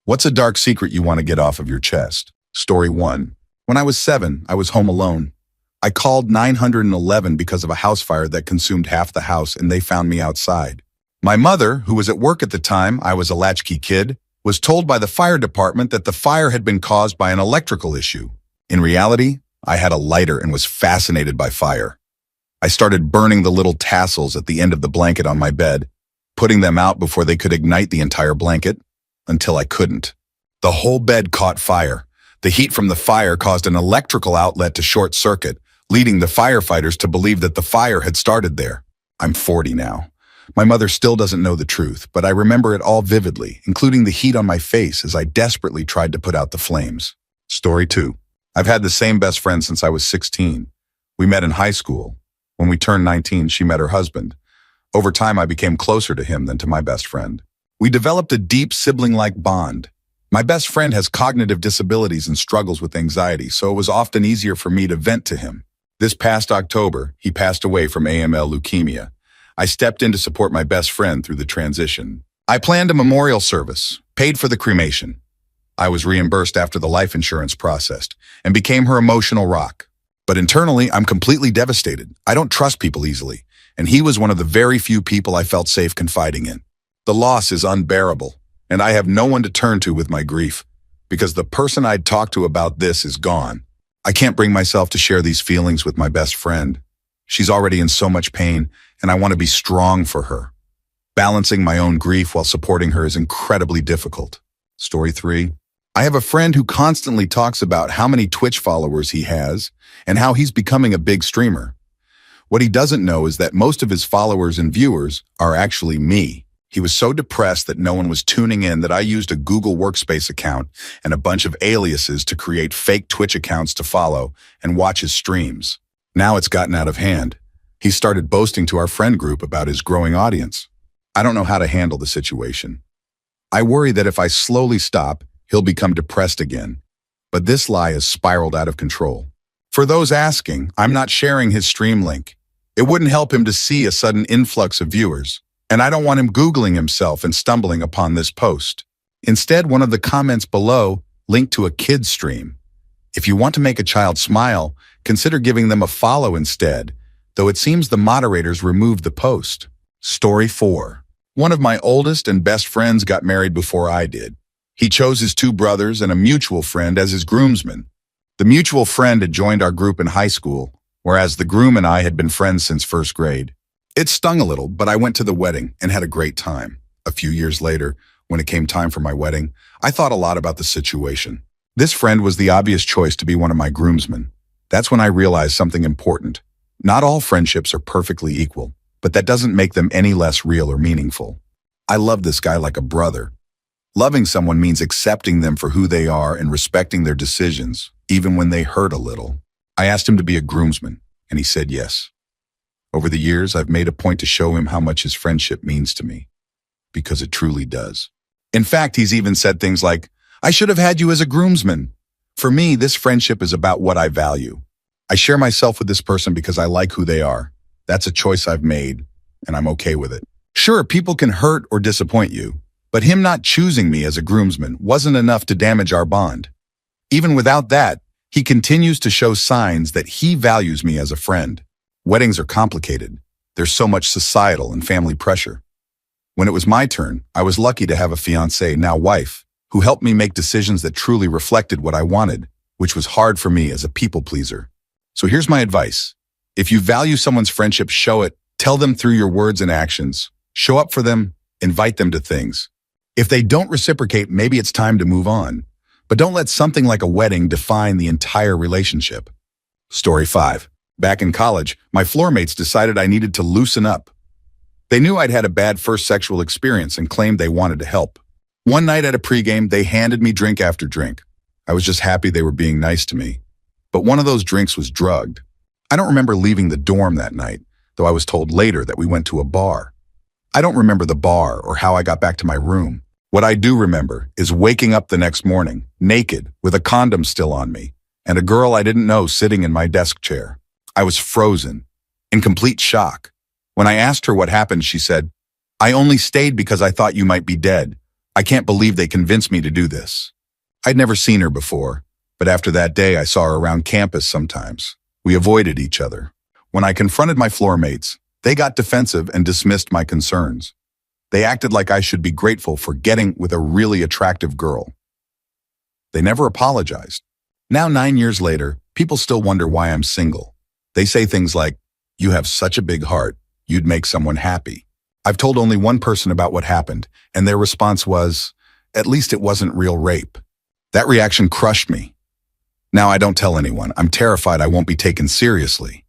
What's a dark secret you want to get off of your chest? Story 1. When I was 7, I was home alone. I called 911 because of a house fire that consumed half the house, and they found me outside. My mother, who was at work at the time, I was a latchkey kid, was told by the fire department that the fire had been caused by an electrical issue. In reality, I had a lighter and was fascinated by fire. I started burning the little tassels at the end of the blanket on my bed, putting them out before they could ignite the entire blanket, until I couldn't. The whole bed caught fire. The heat from the fire caused an electrical outlet to short circuit, leading the firefighters to believe that the fire had started there. I'm 40 now. My mother still doesn't know the truth, but I remember it all vividly, including the heat on my face as I desperately tried to put out the flames. Story 2. I've had the same best friend since I was 16. We met in high school. When we turned 19, she met her husband. Over time, I became closer to him than to my best friend. We developed a deep sibling-like bond. My best friend has cognitive disabilities and struggles with anxiety, so it was often easier for me to vent to him. This past October, he passed away from AML leukemia. I stepped in to support my best friend through the transition. I planned a memorial service, paid for the cremation. I was reimbursed after the life insurance processed, and became her emotional rock. But internally, I'm completely devastated. I don't trust people easily, and he was one of the very few people I felt safe confiding in. The loss is unbearable, and I have no one to turn to with my grief, because the person I'd talked to about this is gone. I can't bring myself to share these feelings with my best friend. She's already in so much pain, and I want to be strong for her. Balancing my own grief while supporting her is incredibly difficult. Story 3. I have a friend who constantly talks about how many Twitch followers he has and how he's becoming a big streamer. What he doesn't know is that most of his followers and viewers are actually me. He was so depressed that no one was tuning in that I used a Google Workspace account and a bunch of aliases to create fake Twitch accounts to follow and watch his streams. Now it's gotten out of hand. He started boasting to our friend group about his growing audience. I don't know how to handle the situation. I worry that if I slowly stop, he'll become depressed again. But this lie has spiraled out of control. For those asking, I'm not sharing his stream link. It wouldn't help him to see a sudden influx of viewers. And I don't want him Googling himself and stumbling upon this post. Instead, one of the comments below linked to a kid's stream. If you want to make a child smile, consider giving them a follow instead, though it seems the moderators removed the post. Story 4. One of my oldest and best friends got married before I did. He chose his 2 brothers and a mutual friend as his groomsmen. The mutual friend had joined our group in high school, whereas the groom and I had been friends since 1st grade. It stung a little, but I went to the wedding and had a great time. A few years later, when it came time for my wedding, I thought a lot about the situation. This friend was the obvious choice to be one of my groomsmen. That's when I realized something important. Not all friendships are perfectly equal, but that doesn't make them any less real or meaningful. I love this guy like a brother. Loving someone means accepting them for who they are and respecting their decisions, even when they hurt a little. I asked him to be a groomsman, and he said yes. Over the years, I've made a point to show him how much his friendship means to me, because it truly does. In fact, he's even said things like, "I should have had you as a groomsman." For me, this friendship is about what I value. I share myself with this person because I like who they are. That's a choice I've made, and I'm okay with it. Sure, people can hurt or disappoint you, but him not choosing me as a groomsman wasn't enough to damage our bond. Even without that, he continues to show signs that he values me as a friend. Weddings are complicated. There's so much societal and family pressure. When it was my turn, I was lucky to have a fiancée, now wife, who helped me make decisions that truly reflected what I wanted, which was hard for me as a people pleaser. So here's my advice. If you value someone's friendship, show it. Tell them through your words and actions. Show up for them. Invite them to things. If they don't reciprocate, maybe it's time to move on. But don't let something like a wedding define the entire relationship. Story 5. Back in college, my floor mates decided I needed to loosen up. They knew I'd had a bad first sexual experience and claimed they wanted to help. One night at a pregame, they handed me drink after drink. I was just happy they were being nice to me. But one of those drinks was drugged. I don't remember leaving the dorm that night, though I was told later that we went to a bar. I don't remember the bar or how I got back to my room. What I do remember is waking up the next morning, naked, with a condom still on me, and a girl I didn't know sitting in my desk chair. I was frozen, in complete shock. When I asked her what happened, she said, "I only stayed because I thought you might be dead. I can't believe they convinced me to do this. I'd never seen her before, but after that day I saw her around campus sometimes. We avoided each other. When I confronted my floor mates, they got defensive and dismissed my concerns. They acted like I should be grateful for getting with a really attractive girl. They never apologized. Now, 9 years later, people still wonder why I'm single. They say things like, "You have such a big heart, you'd make someone happy." I've told only one person about what happened, and their response was, "At least it wasn't real rape." That reaction crushed me. Now I don't tell anyone. I'm terrified I won't be taken seriously.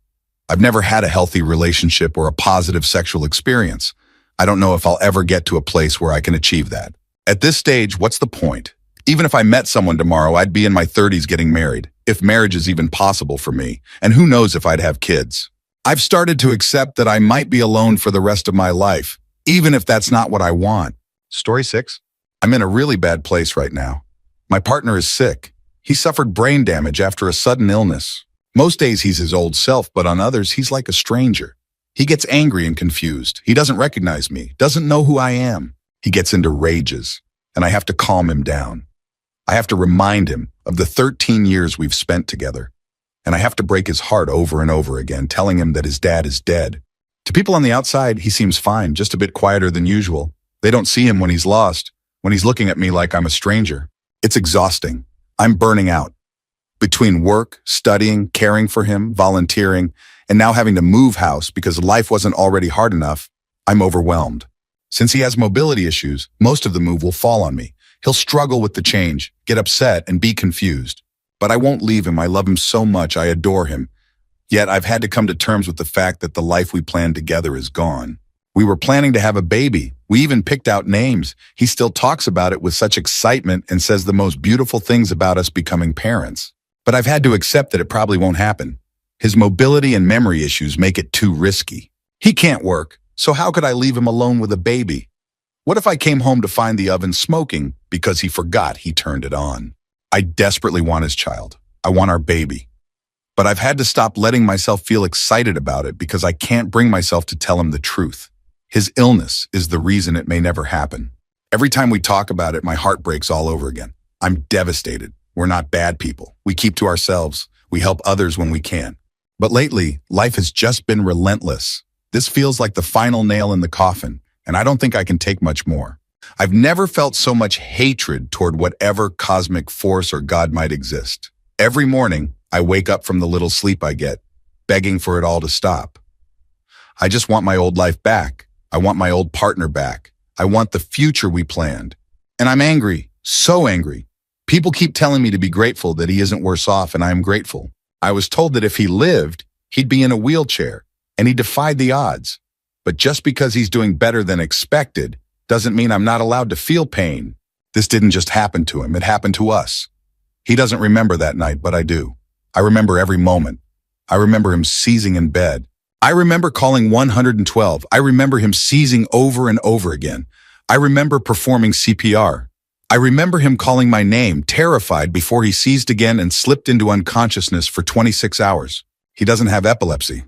I've never had a healthy relationship or a positive sexual experience. I don't know if I'll ever get to a place where I can achieve that. At this stage, what's the point? Even if I met someone tomorrow, I'd be in my 30s getting married, if marriage is even possible for me, and who knows if I'd have kids. I've started to accept that I might be alone for the rest of my life, even if that's not what I want. Story 6. I'm in a really bad place right now. My partner is sick. He suffered brain damage after a sudden illness. Most days he's his old self, but on others he's like a stranger. He gets angry and confused. He doesn't recognize me, doesn't know who I am. He gets into rages, and I have to calm him down. I have to remind him of the 13 years we've spent together. And I have to break his heart over and over again, telling him that his dad is dead. To people on the outside, he seems fine, just a bit quieter than usual. They don't see him when he's lost, when he's looking at me like I'm a stranger. It's exhausting. I'm burning out. Between work, studying, caring for him, volunteering, and now having to move house because life wasn't already hard enough, I'm overwhelmed. Since he has mobility issues, most of the move will fall on me. He'll struggle with the change, get upset, and be confused. But I won't leave him. I love him so much. I adore him. Yet I've had to come to terms with the fact that the life we planned together is gone. We were planning to have a baby. We even picked out names. He still talks about it with such excitement and says the most beautiful things about us becoming parents. But I've had to accept that it probably won't happen. His mobility and memory issues make it too risky. He can't work, so how could I leave him alone with a baby? What if I came home to find the oven smoking because he forgot he turned it on? I desperately want his child. I want our baby. But I've had to stop letting myself feel excited about it because I can't bring myself to tell him the truth. His illness is the reason it may never happen. Every time we talk about it, my heart breaks all over again. I'm devastated. We're not bad people. We keep to ourselves. We help others when we can. But lately, life has just been relentless. This feels like the final nail in the coffin, and I don't think I can take much more. I've never felt so much hatred toward whatever cosmic force or God might exist. Every morning, I wake up from the little sleep I get, begging for it all to stop. I just want my old life back. I want my old partner back. I want the future we planned. And I'm angry, so angry. People keep telling me to be grateful that he isn't worse off, and I am grateful. I was told that if he lived, he'd be in a wheelchair, and he defied the odds. But just because he's doing better than expected doesn't mean I'm not allowed to feel pain. This didn't just happen to him, it happened to us. He doesn't remember that night, but I do. I remember every moment. I remember him seizing in bed. I remember calling 112. I remember him seizing over and over again. I remember performing CPR. I remember him calling my name, terrified, before he seized again and slipped into unconsciousness for 26 hours. He doesn't have epilepsy.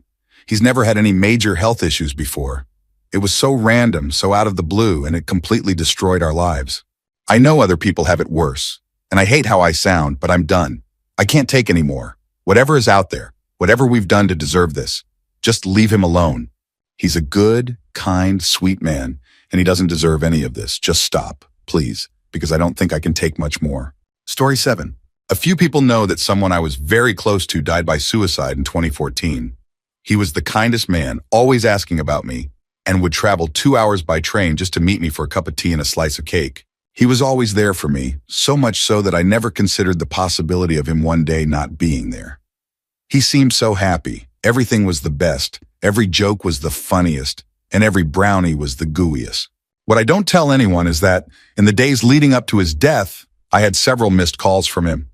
He's never had any major health issues before. It was so random, so out of the blue, and it completely destroyed our lives. I know other people have it worse, and I hate how I sound, but I'm done. I can't take any more. Whatever is out there, whatever we've done to deserve this, just leave him alone. He's a good, kind, sweet man, and he doesn't deserve any of this. Just stop, please, because I don't think I can take much more. Story 7. A few people know that someone I was very close to died by suicide in 2014. He was the kindest man, always asking about me, and would travel 2 hours by train just to meet me for a cup of tea and a slice of cake. He was always there for me, so much so that I never considered the possibility of him one day not being there. He seemed so happy. Everything was the best, every joke was the funniest, and every brownie was the gooeyest. What I don't tell anyone is that, in the days leading up to his death, I had several missed calls from him.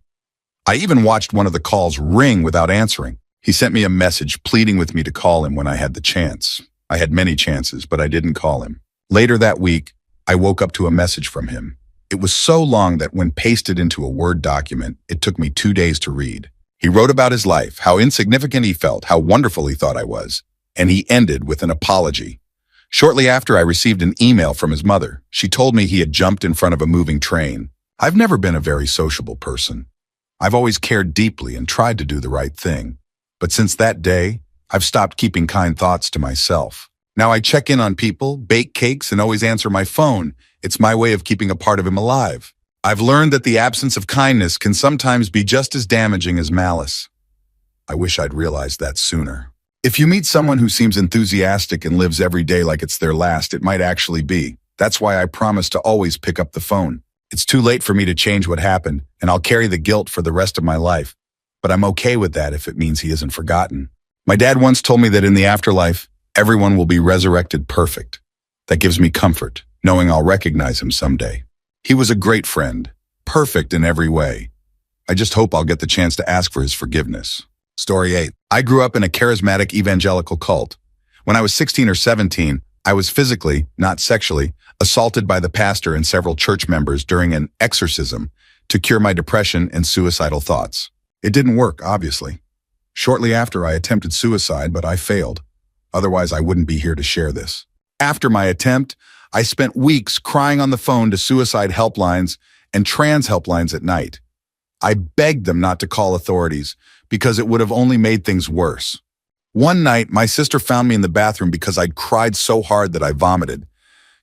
I even watched one of the calls ring without answering. He sent me a message pleading with me to call him when I had the chance. I had many chances, but I didn't call him. Later that week, I woke up to a message from him. It was so long that when pasted into a Word document, it took me 2 days to read. He wrote about his life, how insignificant he felt, how wonderful he thought I was, and he ended with an apology. Shortly after, I received an email from his mother. She told me he had jumped in front of a moving train. I've never been a very sociable person. I've always cared deeply and tried to do the right thing. But since that day, I've stopped keeping kind thoughts to myself. Now I check in on people, bake cakes, and always answer my phone. It's my way of keeping a part of him alive. I've learned that the absence of kindness can sometimes be just as damaging as malice. I wish I'd realized that sooner. If you meet someone who seems enthusiastic and lives every day like it's their last, it might actually be. That's why I promise to always pick up the phone. It's too late for me to change what happened, and I'll carry the guilt for the rest of my life. But I'm okay with that if it means he isn't forgotten. My dad once told me that in the afterlife, everyone will be resurrected perfect. That gives me comfort, knowing I'll recognize him someday. He was a great friend, perfect in every way. I just hope I'll get the chance to ask for his forgiveness. Story 8. I grew up in a charismatic evangelical cult. When I was 16 or 17, I was physically, not sexually, assaulted by the pastor and several church members during an exorcism to cure my depression and suicidal thoughts. It didn't work, obviously. Shortly after, I attempted suicide, but I failed. Otherwise, I wouldn't be here to share this. After my attempt, I spent weeks crying on the phone to suicide helplines and trans helplines at night. I begged them not to call authorities because it would have only made things worse. One night, my sister found me in the bathroom because I'd cried so hard that I vomited.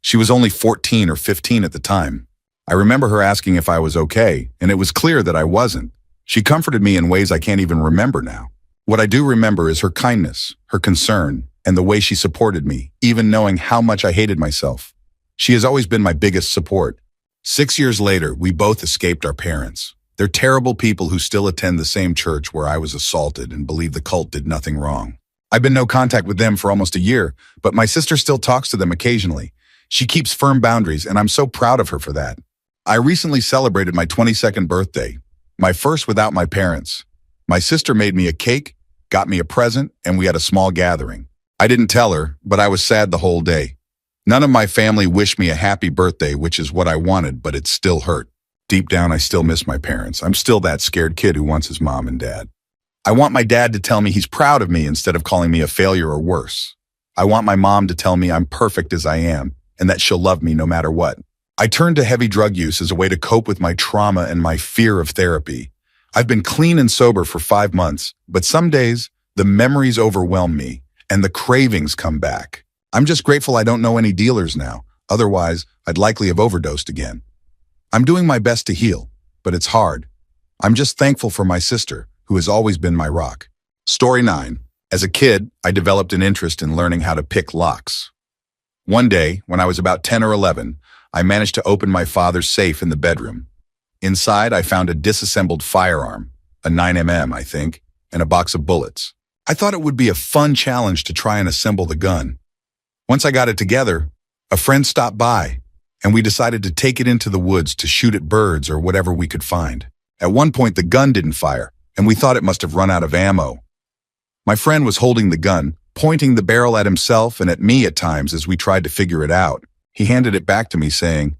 She was only 14 or 15 at the time. I remember her asking if I was okay, and it was clear that I wasn't. She comforted me in ways I can't even remember now. What I do remember is her kindness, her concern, and the way she supported me, even knowing how much I hated myself. She has always been my biggest support. 6 years later, we both escaped our parents. They're terrible people who still attend the same church where I was assaulted and believe the cult did nothing wrong. I've been no contact with them for almost a year, but my sister still talks to them occasionally. She keeps firm boundaries, and I'm so proud of her for that. I recently celebrated my 22nd birthday, my first without my parents. My sister made me a cake, got me a present, and we had a small gathering. I didn't tell her, but I was sad the whole day. None of my family wished me a happy birthday, which is what I wanted, but it still hurt. Deep down, I still miss my parents. I'm still that scared kid who wants his mom and dad. I want my dad to tell me he's proud of me instead of calling me a failure or worse. I want my mom to tell me I'm perfect as I am and that she'll love me no matter what. I turned to heavy drug use as a way to cope with my trauma and my fear of therapy. I've been clean and sober for 5 months, but some days the memories overwhelm me and the cravings come back. I'm just grateful I don't know any dealers now. Otherwise, I'd likely have overdosed again. I'm doing my best to heal, but it's hard. I'm just thankful for my sister, who has always been my rock. Story 9. As a kid, I developed an interest in learning how to pick locks. One day, when I was about 10 or 11, I managed to open my father's safe in the bedroom. Inside, I found a disassembled firearm, a 9mm, I think, and a box of bullets. I thought it would be a fun challenge to try and assemble the gun. Once I got it together, a friend stopped by, and we decided to take it into the woods to shoot at birds or whatever we could find. At one point, the gun didn't fire, and we thought it must have run out of ammo. My friend was holding the gun, pointing the barrel at himself and at me at times as we tried to figure it out. He handed it back to me saying,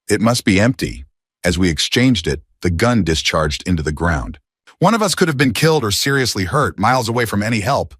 "It must be empty." As we exchanged it, the gun discharged into the ground. One of us could have been killed or seriously hurt, miles away from any help.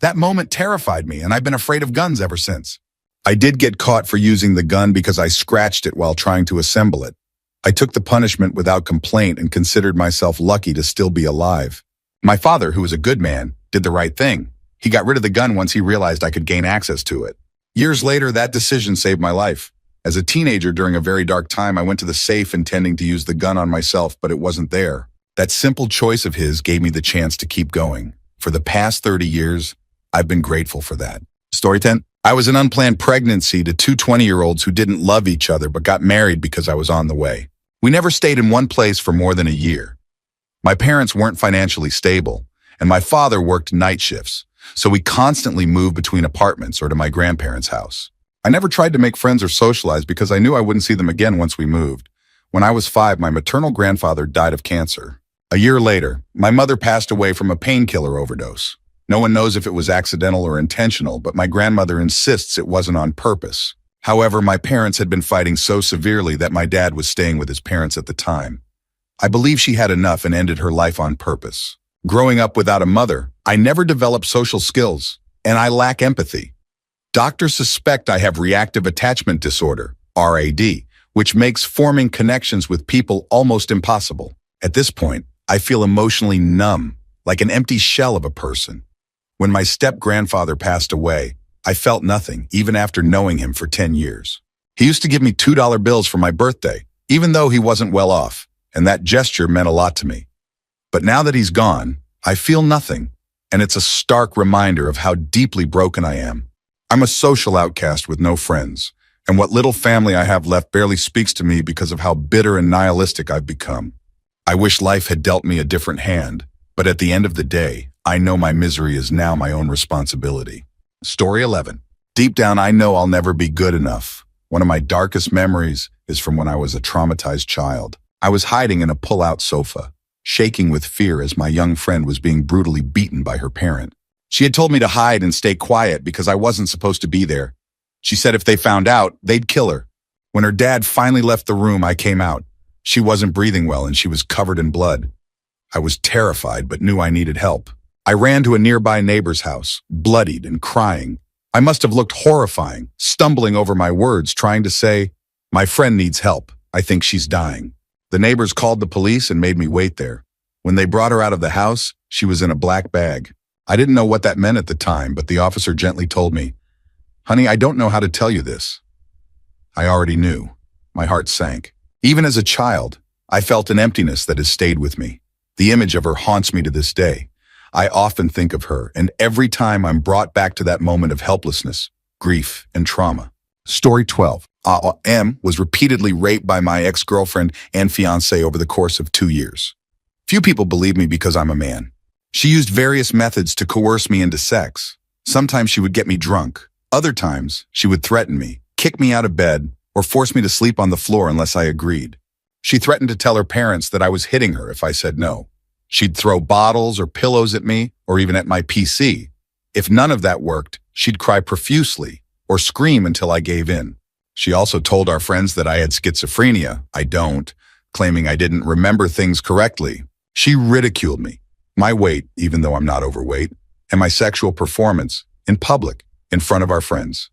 That moment terrified me, and I've been afraid of guns ever since. I did get caught for using the gun because I scratched it while trying to assemble it. I took the punishment without complaint and considered myself lucky to still be alive. My father, who was a good man, did the right thing. He got rid of the gun once he realized I could gain access to it. Years later, that decision saved my life. As a teenager during a very dark time, I went to the safe intending to use the gun on myself, but it wasn't there. That simple choice of his gave me the chance to keep going. For the past 30 years, I've been grateful for that. Story 10. I was an unplanned pregnancy to two 20-year-olds who didn't love each other but got married because I was on the way. We never stayed in one place for more than a year. My parents weren't financially stable, and my father worked night shifts, so we constantly moved between apartments or to my grandparents' house. I never tried to make friends or socialize because I knew I wouldn't see them again once we moved. When I was 5, my maternal grandfather died of cancer. A year later, my mother passed away from a painkiller overdose. No one knows if it was accidental or intentional, but my grandmother insists it wasn't on purpose. However, my parents had been fighting so severely that my dad was staying with his parents at the time. I believe she had enough and ended her life on purpose. Growing up without a mother, I never developed social skills, and I lack empathy. Doctors suspect I have reactive attachment disorder, RAD, which makes forming connections with people almost impossible. At this point, I feel emotionally numb, like an empty shell of a person. When my step-grandfather passed away, I felt nothing, even after knowing him for 10 years. He used to give me $2 bills for my birthday, even though he wasn't well off, and that gesture meant a lot to me. But now that he's gone, I feel nothing, and it's a stark reminder of how deeply broken I am. I'm a social outcast with no friends, and what little family I have left barely speaks to me because of how bitter and nihilistic I've become. I wish life had dealt me a different hand, but at the end of the day, I know my misery is now my own responsibility. Story 11. Deep down, I know I'll never be good enough. One of my darkest memories is from when I was a traumatized child. I was hiding in a pull-out sofa, shaking with fear as my young friend was being brutally beaten by her parent. She had told me to hide and stay quiet because I wasn't supposed to be there. She said if they found out, they'd kill her. When her dad finally left the room, I came out. She wasn't breathing well and she was covered in blood. I was terrified but knew I needed help. I ran to a nearby neighbor's house, bloodied and crying. I must have looked horrifying, stumbling over my words, trying to say, "My friend needs help. I think she's dying." The neighbors called the police and made me wait there. When they brought her out of the house, she was in a black bag. I didn't know what that meant at the time, but the officer gently told me, "Honey, I don't know how to tell you this." I already knew. My heart sank. Even as a child, I felt an emptiness that has stayed with me. The image of her haunts me to this day. I often think of her, and every time I'm brought back to that moment of helplessness, grief, and trauma. Story 12. M was repeatedly raped by my ex-girlfriend and fiancé over the course of 2 years. Few people believe me because I'm a man. She used various methods to coerce me into sex. Sometimes she would get me drunk. Other times, she would threaten me, kick me out of bed, or force me to sleep on the floor unless I agreed. She threatened to tell her parents that I was hitting her if I said no. She'd throw bottles or pillows at me, or even at my PC. If none of that worked, she'd cry profusely or scream until I gave in. She also told our friends that I had schizophrenia. I don't, claiming I didn't remember things correctly. She ridiculed me, my weight, even though I'm not overweight, and my sexual performance in public, in front of our friends.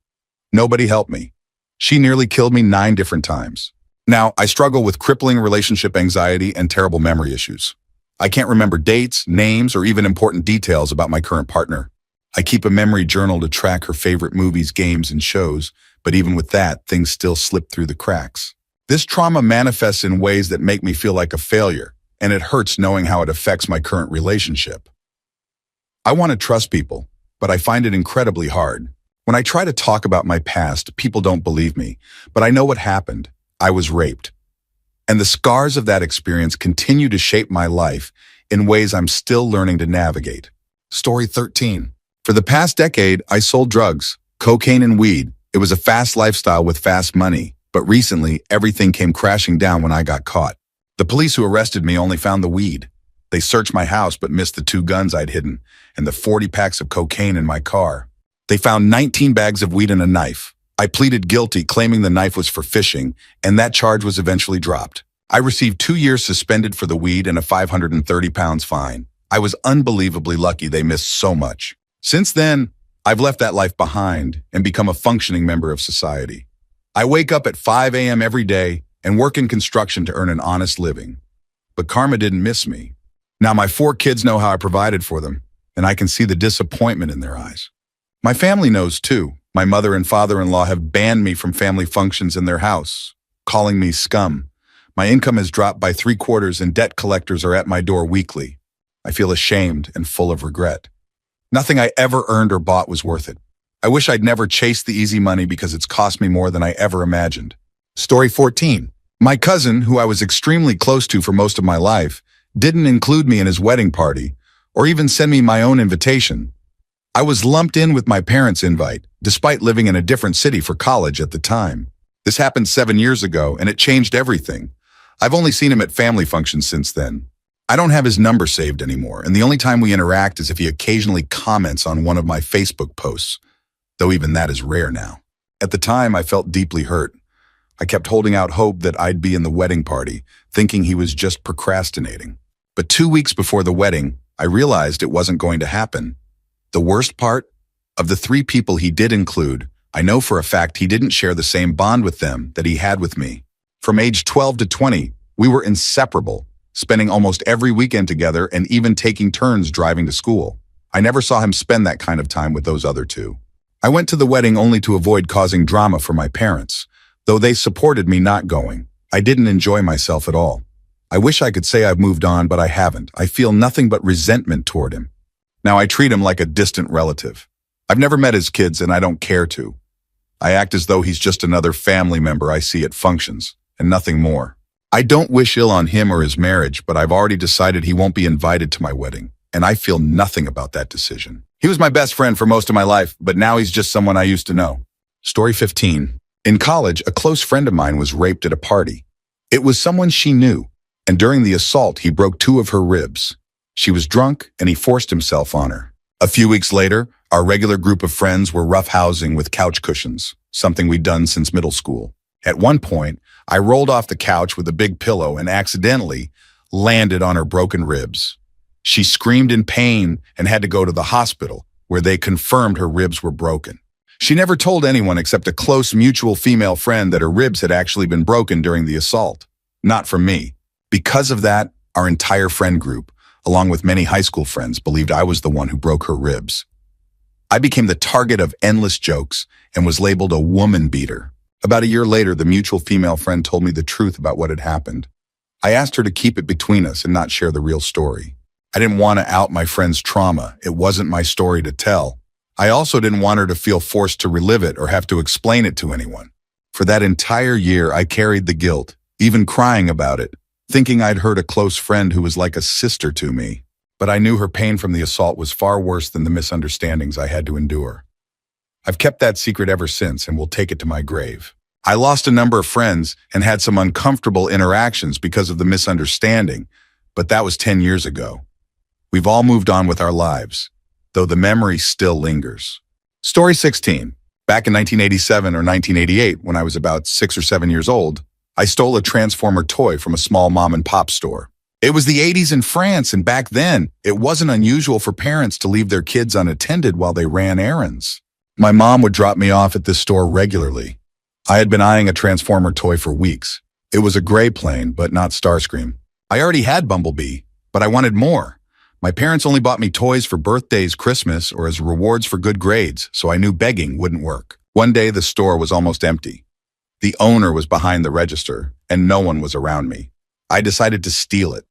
Nobody helped me. She nearly killed me 9 different times. Now, I struggle with crippling relationship anxiety and terrible memory issues. I can't remember dates, names, or even important details about my current partner. I keep a memory journal to track her favorite movies, games, and shows, but even with that, things still slip through the cracks. This trauma manifests in ways that make me feel like a failure, and it hurts knowing how it affects my current relationship. I want to trust people, but I find it incredibly hard. When I try to talk about my past, people don't believe me, but I know what happened. I was raped. And the scars of that experience continue to shape my life in ways I'm still learning to navigate. Story 13. For the past decade, I sold drugs, cocaine and weed. It was a fast lifestyle with fast money, but recently, everything came crashing down when I got caught. The police who arrested me only found the weed. They searched my house but missed the 2 guns I'd hidden and the 40 packs of cocaine in my car. They found 19 bags of weed and a knife. I pleaded guilty, claiming the knife was for fishing, and that charge was eventually dropped. I received 2 years suspended for the weed and a 530 pounds fine. I was unbelievably lucky they missed so much. Since then, I've left that life behind and become a functioning member of society. I wake up at 5 a.m. every day and work in construction to earn an honest living. But karma didn't miss me. Now my 4 kids know how I provided for them, and I can see the disappointment in their eyes. My family knows too. My mother and father-in-law have banned me from family functions in their house, calling me scum. My income has dropped by 3/4 and debt collectors are at my door weekly. I feel ashamed and full of regret. Nothing I ever earned or bought was worth it. I wish I'd never chased the easy money because it's cost me more than I ever imagined. Story 14. My cousin, who I was extremely close to for most of my life, didn't include me in his wedding party or even send me my own invitation. I was lumped in with my parents' invite, despite living in a different city for college at the time. This happened 7 years ago, and it changed everything. I've only seen him at family functions since then. I don't have his number saved anymore, and the only time we interact is if he occasionally comments on one of my Facebook posts, though even that is rare now. At the time, I felt deeply hurt. I kept holding out hope that I'd be in the wedding party, thinking he was just procrastinating. But 2 weeks before the wedding, I realized it wasn't going to happen. The worst part? Of the 3 people he did include, I know for a fact he didn't share the same bond with them that he had with me. From age 12 to 20, we were inseparable, spending almost every weekend together and even taking turns driving to school. I never saw him spend that kind of time with those other 2. I went to the wedding only to avoid causing drama for my parents. Though they supported me not going, I didn't enjoy myself at all. I wish I could say I've moved on, but I haven't. I feel nothing but resentment toward him. Now I treat him like a distant relative. I've never met his kids and I don't care to. I act as though he's just another family member I see at functions, and nothing more. I don't wish ill on him or his marriage, but I've already decided he won't be invited to my wedding, and I feel nothing about that decision. He was my best friend for most of my life, but now he's just someone I used to know. Story 15. In college, a close friend of mine was raped at a party. It was someone she knew, and during the assault, he broke 2 of her ribs. She was drunk, and he forced himself on her. A few weeks later, our regular group of friends were roughhousing with couch cushions, something we'd done since middle school. At one point, I rolled off the couch with a big pillow and accidentally landed on her broken ribs. She screamed in pain and had to go to the hospital, where they confirmed her ribs were broken. She never told anyone except a close mutual female friend that her ribs had actually been broken during the assault. Not from me. Because of that, our entire friend group, along with many high school friends, believed I was the one who broke her ribs. I became the target of endless jokes and was labeled a woman beater. About a year later, the mutual female friend told me the truth about what had happened. I asked her to keep it between us and not share the real story. I didn't want to out my friend's trauma. It wasn't my story to tell. I also didn't want her to feel forced to relive it or have to explain it to anyone. For that entire year, I carried the guilt, even crying about it, thinking I'd hurt a close friend who was like a sister to me. But I knew her pain from the assault was far worse than the misunderstandings I had to endure. I've kept that secret ever since and will take it to my grave. I lost a number of friends and had some uncomfortable interactions because of the misunderstanding, but that was 10 years ago. We've all moved on with our lives, though the memory still lingers. Story 16. Back in 1987 or 1988, when I was about 6 or 7 years old, I stole a Transformer toy from a small mom-and-pop store. It was the 80s in France, and back then, it wasn't unusual for parents to leave their kids unattended while they ran errands. My mom would drop me off at this store regularly. I had been eyeing a Transformer toy for weeks. It was a gray plane, but not Starscream. I already had Bumblebee, but I wanted more. My parents only bought me toys for birthdays, Christmas, or as rewards for good grades, so I knew begging wouldn't work. One day, the store was almost empty. The owner was behind the register, and no one was around me. I decided to steal it.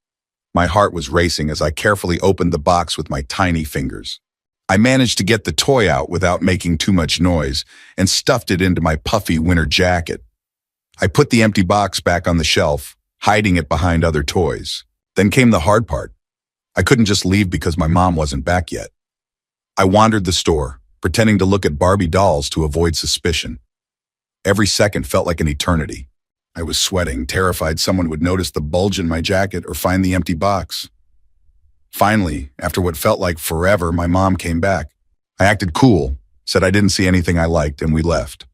My heart was racing as I carefully opened the box with my tiny fingers. I managed to get the toy out without making too much noise and stuffed it into my puffy winter jacket. I put the empty box back on the shelf, hiding it behind other toys. Then came the hard part. I couldn't just leave because my mom wasn't back yet. I wandered the store, pretending to look at Barbie dolls to avoid suspicion. Every second felt like an eternity. I was sweating, terrified someone would notice the bulge in my jacket or find the empty box. Finally, after what felt like forever, my mom came back. I acted cool, said I didn't see anything I liked, and we left.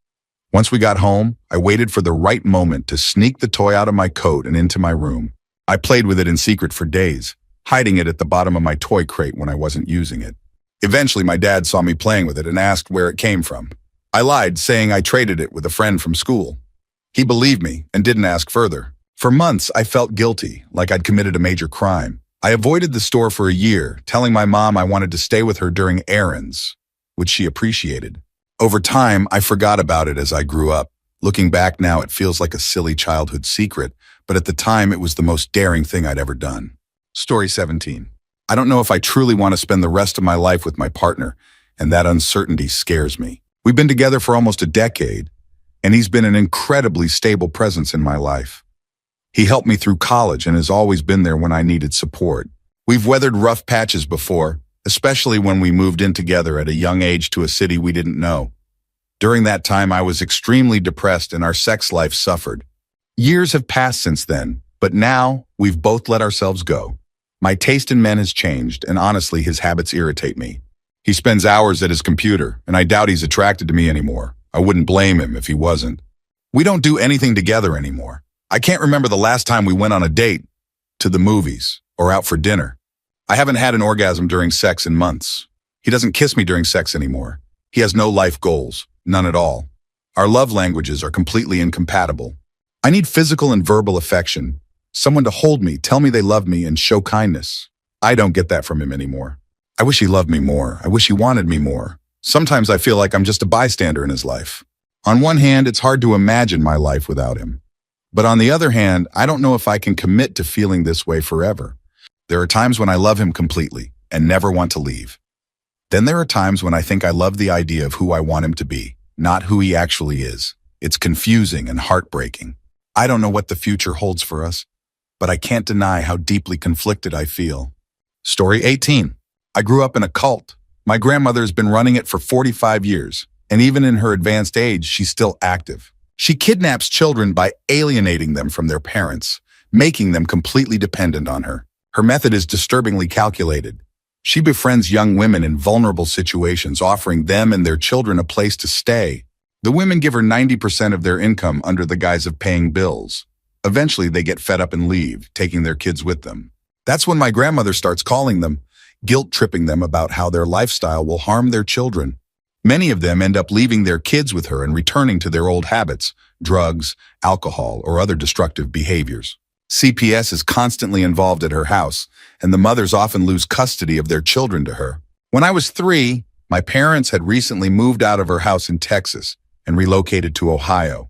Once we got home, I waited for the right moment to sneak the toy out of my coat and into my room. I played with it in secret for days, hiding it at the bottom of my toy crate when I wasn't using it. Eventually, my dad saw me playing with it and asked where it came from. I lied, saying I traded it with a friend from school. He believed me and didn't ask further. For months, I felt guilty, like I'd committed a major crime. I avoided the store for a year, telling my mom I wanted to stay with her during errands, which she appreciated. Over time, I forgot about it as I grew up. Looking back now, it feels like a silly childhood secret, but at the time, it was the most daring thing I'd ever done. Story 17. I don't know if I truly want to spend the rest of my life with my partner, and that uncertainty scares me. We've been together for almost a decade, and he's been an incredibly stable presence in my life. He helped me through college and has always been there when I needed support. We've weathered rough patches before, especially when we moved in together at a young age to a city we didn't know. During that time, I was extremely depressed and our sex life suffered. Years have passed since then, but now we've both let ourselves go. My taste in men has changed, and honestly, his habits irritate me. He spends hours at his computer, and I doubt he's attracted to me anymore. I wouldn't blame him if he wasn't. We don't do anything together anymore. I can't remember the last time we went on a date, to the movies, or out for dinner. I haven't had an orgasm during sex in months. He doesn't kiss me during sex anymore. He has no life goals, none at all. Our love languages are completely incompatible. I need physical and verbal affection, someone to hold me, tell me they love me, and show kindness. I don't get that from him anymore. I wish he loved me more. I wish he wanted me more. Sometimes I feel like I'm just a bystander in his life. On one hand, it's hard to imagine my life without him. But on the other hand, I don't know if I can commit to feeling this way forever. There are times when I love him completely and never want to leave. Then there are times when I think I love the idea of who I want him to be, not who he actually is. It's confusing and heartbreaking. I don't know what the future holds for us, but I can't deny how deeply conflicted I feel. Story 18. I grew up in a cult. My grandmother has been running it for 45 years, and even in her advanced age, she's still active. She kidnaps children by alienating them from their parents, making them completely dependent on her. Her method is disturbingly calculated. She befriends young women in vulnerable situations, offering them and their children a place to stay. The women give her 90% of their income under the guise of paying bills. Eventually, they get fed up and leave, taking their kids with them. That's when my grandmother starts calling them, guilt-tripping them about how their lifestyle will harm their children. Many of them end up leaving their kids with her and returning to their old habits, drugs, alcohol, or other destructive behaviors. CPS is constantly involved at her house, and the mothers often lose custody of their children to her. When I was 3, my parents had recently moved out of her house in Texas and relocated to Ohio.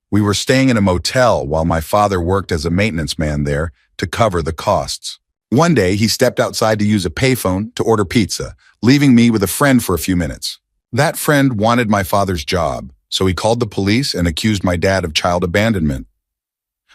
We were staying in a motel while my father worked as a maintenance man there to cover the costs. One day, he stepped outside to use a payphone to order pizza, leaving me with a friend for a few minutes. That friend wanted my father's job, so he called the police and accused my dad of child abandonment.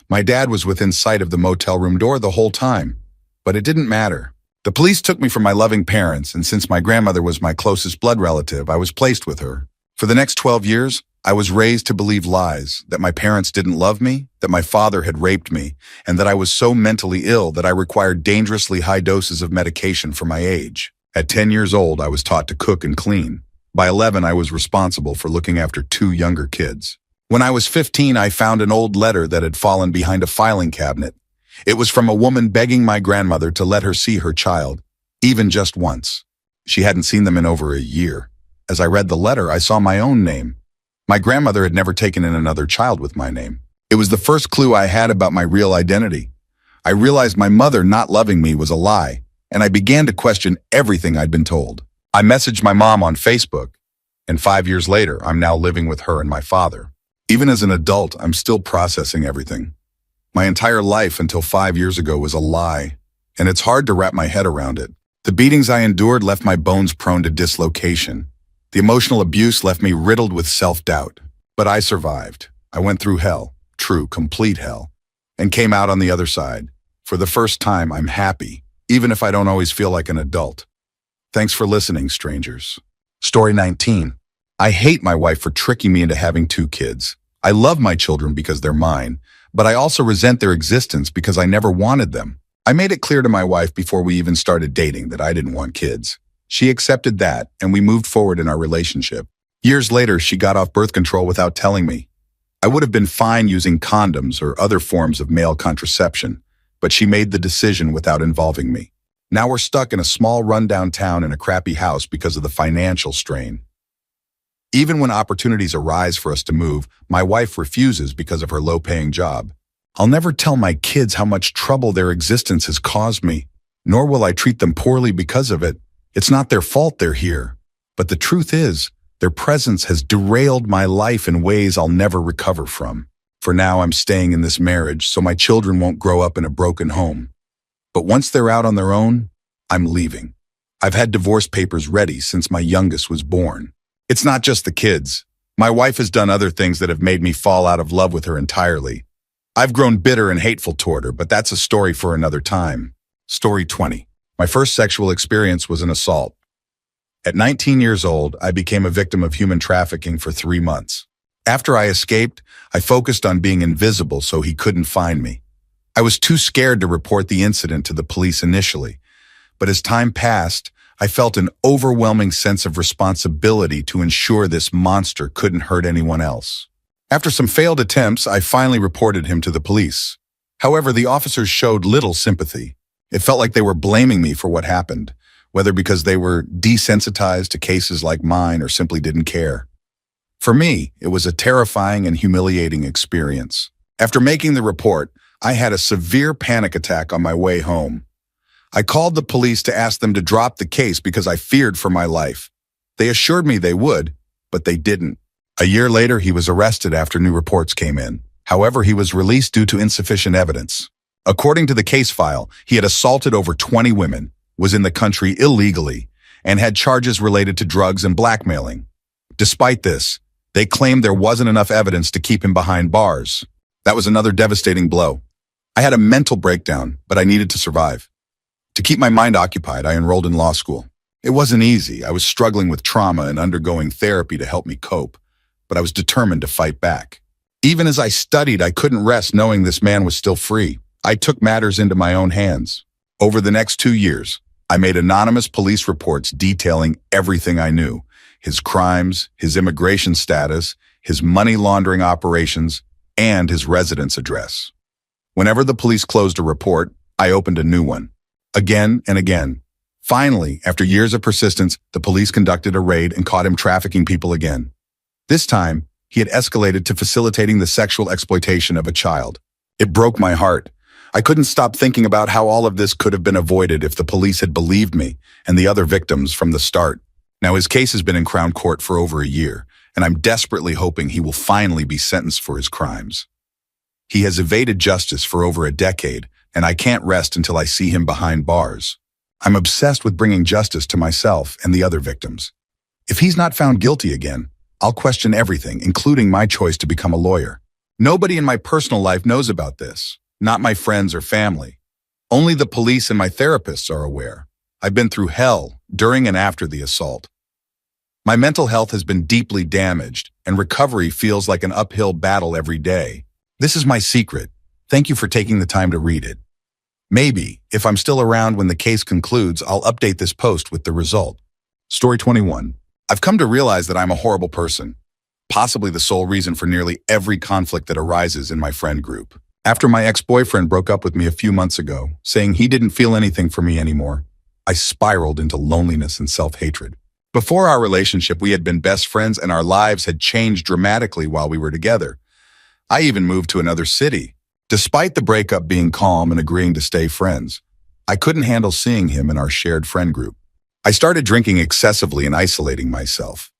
My dad was within sight of the motel room door the whole time, but it didn't matter. The police took me from my loving parents, and since my grandmother was my closest blood relative, I was placed with her. For the next 12 years, I was raised to believe lies, that my parents didn't love me, that my father had raped me, and that I was so mentally ill that I required dangerously high doses of medication for my age. At 10 years old, I was taught to cook and clean. By 11, I was responsible for looking after 2 younger kids. When I was 15, I found an old letter that had fallen behind a filing cabinet. It was from a woman begging my grandmother to let her see her child, even just once. She hadn't seen them in over a year. As I read the letter, I saw my own name. My grandmother had never taken in another child with my name. It was the first clue I had about my real identity. I realized my mother not loving me was a lie, and I began to question everything I'd been told. I messaged my mom on Facebook, and 5 years later, I'm now living with her and my father. Even as an adult, I'm still processing everything. My entire life until 5 years ago was a lie, and it's hard to wrap my head around it. The beatings I endured left my bones prone to dislocation. The emotional abuse left me riddled with self-doubt. But I survived. I went through hell, true, complete hell, and came out on the other side. For the first time, I'm happy, even if I don't always feel like an adult. Thanks for listening, strangers. Story 19. I hate my wife for tricking me into having 2 kids. I love my children because they're mine, but I also resent their existence because I never wanted them. I made it clear to my wife before we even started dating that I didn't want kids. She accepted that, and we moved forward in our relationship. Years later, she got off birth control without telling me. I would have been fine using condoms or other forms of male contraception, but she made the decision without involving me. Now we're stuck in a small rundown town in a crappy house because of the financial strain. Even when opportunities arise for us to move, my wife refuses because of her low-paying job. I'll never tell my kids how much trouble their existence has caused me, nor will I treat them poorly because of it. It's not their fault they're here. But the truth is, their presence has derailed my life in ways I'll never recover from. For now, I'm staying in this marriage so my children won't grow up in a broken home. But once they're out on their own, I'm leaving. I've had divorce papers ready since my youngest was born. It's not just the kids. My wife has done other things that have made me fall out of love with her entirely. I've grown bitter and hateful toward her, but that's a story for another time. Story 20. My first sexual experience was an assault. At 19 years old, I became a victim of human trafficking for 3 months. After I escaped, I focused on being invisible so he couldn't find me. I was too scared to report the incident to the police initially, but as time passed, I felt an overwhelming sense of responsibility to ensure this monster couldn't hurt anyone else. After some failed attempts, I finally reported him to the police. However, the officers showed little sympathy. It felt like they were blaming me for what happened, whether because they were desensitized to cases like mine or simply didn't care. For me, it was a terrifying and humiliating experience. After making the report, I had a severe panic attack on my way home. I called the police to ask them to drop the case because I feared for my life. They assured me they would, but they didn't. A year later, he was arrested after new reports came in. However, he was released due to insufficient evidence. According to the case file, he had assaulted over 20 women, was in the country illegally, and had charges related to drugs and blackmailing. Despite this, they claimed there wasn't enough evidence to keep him behind bars. That was another devastating blow. I had a mental breakdown, but I needed to survive. To keep my mind occupied, I enrolled in law school. It wasn't easy. I was struggling with trauma and undergoing therapy to help me cope, but I was determined to fight back. Even as I studied, I couldn't rest knowing this man was still free. I took matters into my own hands. Over the next 2 years, I made anonymous police reports detailing everything I knew: his crimes, his immigration status, his money laundering operations, and his residence address. Whenever the police closed a report, I opened a new one. Again and again. Finally, after years of persistence, the police conducted a raid and caught him trafficking people again. This time, he had escalated to facilitating the sexual exploitation of a child. It broke my heart. I couldn't stop thinking about how all of this could have been avoided if the police had believed me and the other victims from the start. Now his case has been in Crown Court for over a year, and I'm desperately hoping he will finally be sentenced for his crimes. He has evaded justice for over a decade, and I can't rest until I see him behind bars. I'm obsessed with bringing justice to myself and the other victims. If he's not found guilty again, I'll question everything, including my choice to become a lawyer. Nobody in my personal life knows about this. Not my friends or family. Only the police and my therapists are aware. I've been through hell during and after the assault. My mental health has been deeply damaged, and recovery feels like an uphill battle every day. This is my secret. Thank you for taking the time to read it. Maybe, if I'm still around when the case concludes, I'll update this post with the result. Story 21. I've come to realize that I'm a horrible person, possibly the sole reason for nearly every conflict that arises in my friend group. After my ex-boyfriend broke up with me a few months ago, saying he didn't feel anything for me anymore, I spiraled into loneliness and self-hatred. Before our relationship, we had been best friends and our lives had changed dramatically while we were together. I even moved to another city. Despite the breakup being calm and agreeing to stay friends, I couldn't handle seeing him in our shared friend group. I started drinking excessively and isolating myself.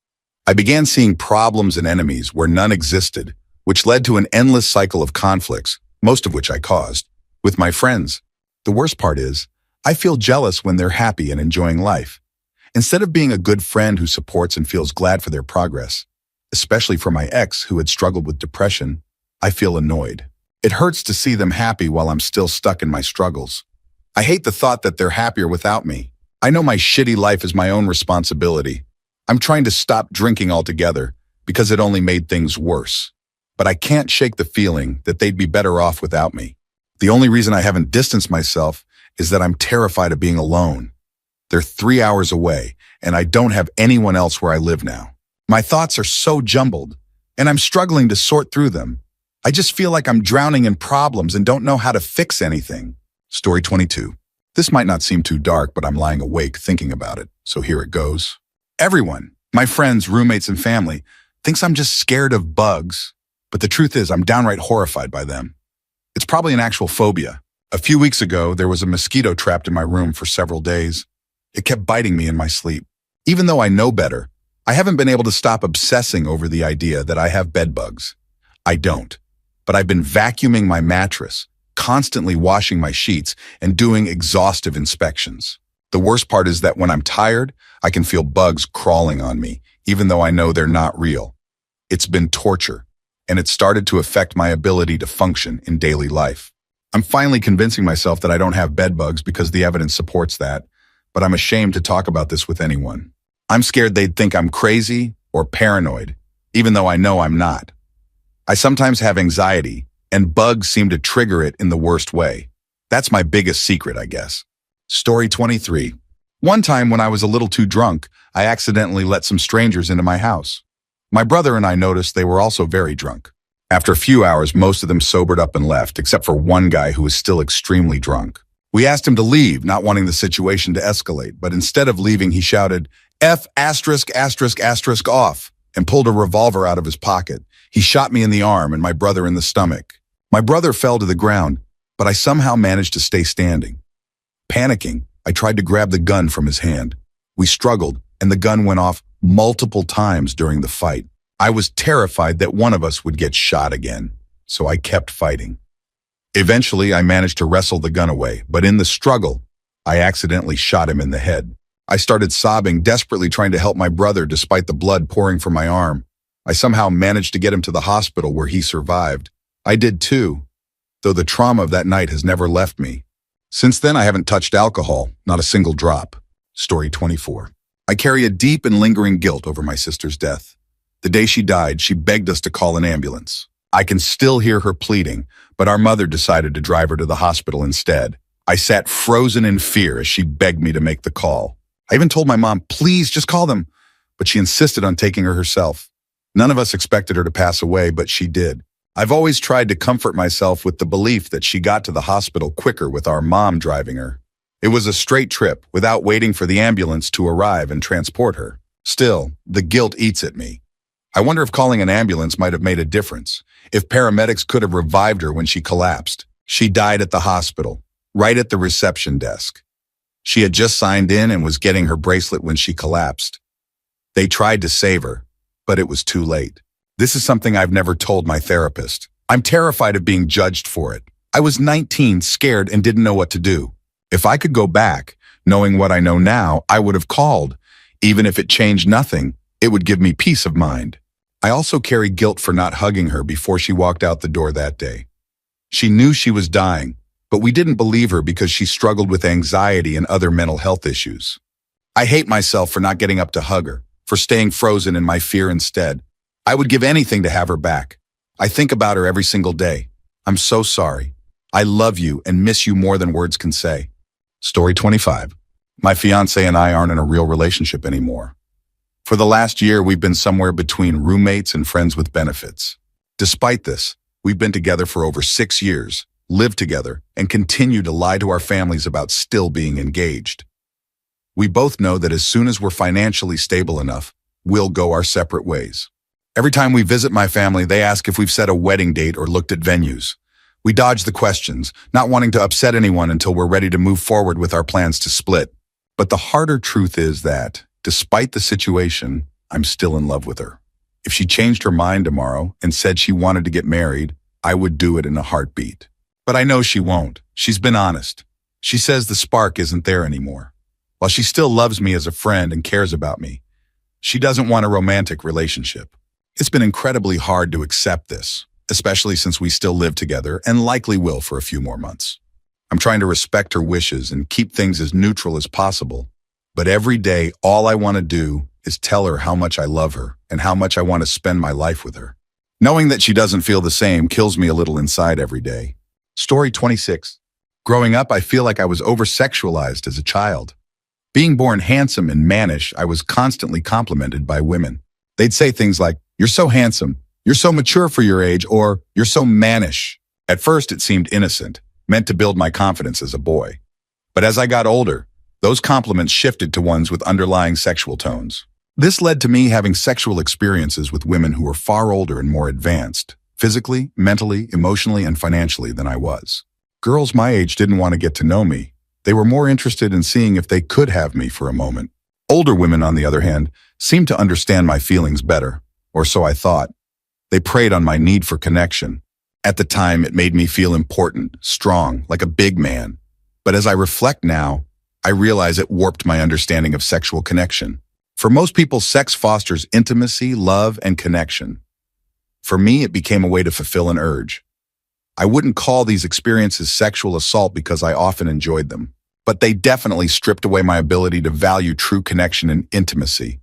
I began seeing problems and enemies where none existed, which led to an endless cycle of conflicts, most of which I caused, with my friends. The worst part is, I feel jealous when they're happy and enjoying life. Instead of being a good friend who supports and feels glad for their progress, especially for my ex who had struggled with depression, I feel annoyed. It hurts to see them happy while I'm still stuck in my struggles. I hate the thought that they're happier without me. I know my shitty life is my own responsibility. I'm trying to stop drinking altogether because it only made things worse. But I can't shake the feeling that they'd be better off without me. The only reason I haven't distanced myself is that I'm terrified of being alone. They're 3 hours away, and I don't have anyone else where I live now. My thoughts are so jumbled, and I'm struggling to sort through them. I just feel like I'm drowning in problems and don't know how to fix anything. Story 22. This might not seem too dark, but I'm lying awake thinking about it, so here it goes. Everyone, my friends, roommates, and family, thinks I'm just scared of bugs. But the truth is, I'm downright horrified by them. It's probably an actual phobia. A few weeks ago, there was a mosquito trapped in my room for several days. It kept biting me in my sleep. Even though I know better, I haven't been able to stop obsessing over the idea that I have bed bugs. I don't. But I've been vacuuming my mattress, constantly washing my sheets, and doing exhaustive inspections. The worst part is that when I'm tired, I can feel bugs crawling on me, even though I know they're not real. It's been torture, and it started to affect my ability to function in daily life. I'm finally convincing myself that I don't have bed bugs because the evidence supports that, but I'm ashamed to talk about this with anyone. I'm scared they'd think I'm crazy or paranoid, even though I know I'm not. I sometimes have anxiety, and bugs seem to trigger it in the worst way. That's my biggest secret, I guess. Story 23. One time when I was a little too drunk, I accidentally let some strangers into my house. My brother and I noticed they were also very drunk. After a few hours, most of them sobered up and left, except for one guy who was still extremely drunk. We asked him to leave, not wanting the situation to escalate, but instead of leaving, he shouted, F asterisk asterisk asterisk off, and pulled a revolver out of his pocket. He shot me in the arm and my brother in the stomach. My brother fell to the ground, but I somehow managed to stay standing. Panicking, I tried to grab the gun from his hand. We struggled, and the gun went off multiple times during the fight. I was terrified that one of us would get shot again, so I kept fighting. Eventually, I managed to wrestle the gun away, but in the struggle, I accidentally shot him in the head. I started sobbing, desperately trying to help my brother despite the blood pouring from my arm. I somehow managed to get him to the hospital where he survived. I did too, though the trauma of that night has never left me. Since then, I haven't touched alcohol, not a single drop. Story 24. I carry a deep and lingering guilt over my sister's death. The day she died, she begged us to call an ambulance. I can still hear her pleading, but our mother decided to drive her to the hospital instead. I sat frozen in fear as she begged me to make the call. I even told my mom, please just call them, but she insisted on taking her herself. None of us expected her to pass away, but she did. I've always tried to comfort myself with the belief that she got to the hospital quicker with our mom driving her. It was a straight trip without waiting for the ambulance to arrive and transport her. Still, the guilt eats at me. I wonder if calling an ambulance might have made a difference, if paramedics could have revived her when she collapsed. She died at the hospital, right at the reception desk. She had just signed in and was getting her bracelet when she collapsed. They tried to save her, but it was too late. This is something I've never told my therapist. I'm terrified of being judged for it. I was 19, scared, and didn't know what to do. If I could go back, knowing what I know now, I would have called. Even if it changed nothing, it would give me peace of mind. I also carry guilt for not hugging her before she walked out the door that day. She knew she was dying, but we didn't believe her because she struggled with anxiety and other mental health issues. I hate myself for not getting up to hug her, for staying frozen in my fear instead. I would give anything to have her back. I think about her every single day. I'm so sorry. I love you and miss you more than words can say. Story 25. My fiance and I aren't in a real relationship anymore. For the last year, we've been somewhere between roommates and friends with benefits. Despite this, we've been together for over 6 years, lived together, and continue to lie to our families about still being engaged. We both know that as soon as we're financially stable enough, we'll go our separate ways. Every time we visit my family, they ask if we've set a wedding date or looked at venues. We dodge the questions, not wanting to upset anyone until we're ready to move forward with our plans to split. But the harder truth is that, despite the situation, I'm still in love with her. If she changed her mind tomorrow and said she wanted to get married, I would do it in a heartbeat. But I know she won't. She's been honest. She says the spark isn't there anymore. While she still loves me as a friend and cares about me, she doesn't want a romantic relationship. It's been incredibly hard to accept this, especially since we still live together and likely will for a few more months. I'm trying to respect her wishes and keep things as neutral as possible. But every day, all I want to do is tell her how much I love her and how much I want to spend my life with her. Knowing that she doesn't feel the same kills me a little inside every day. Story 26. Growing up, I feel like I was over-sexualized as a child. Being born handsome and mannish, I was constantly complimented by women. They'd say things like, "You're so handsome," "You're so mature for your age," or "You're so mannish." At first, it seemed innocent, meant to build my confidence as a boy. But as I got older, those compliments shifted to ones with underlying sexual tones. This led to me having sexual experiences with women who were far older and more advanced, physically, mentally, emotionally, and financially than I was. Girls my age didn't want to get to know me. They were more interested in seeing if they could have me for a moment. Older women, on the other hand, seemed to understand my feelings better, or so I thought. They preyed on my need for connection. At the time, it made me feel important, strong, like a big man. But as I reflect now, I realize it warped my understanding of sexual connection. For most people, sex fosters intimacy, love, and connection. For me, it became a way to fulfill an urge. I wouldn't call these experiences sexual assault because I often enjoyed them, but they definitely stripped away my ability to value true connection and intimacy.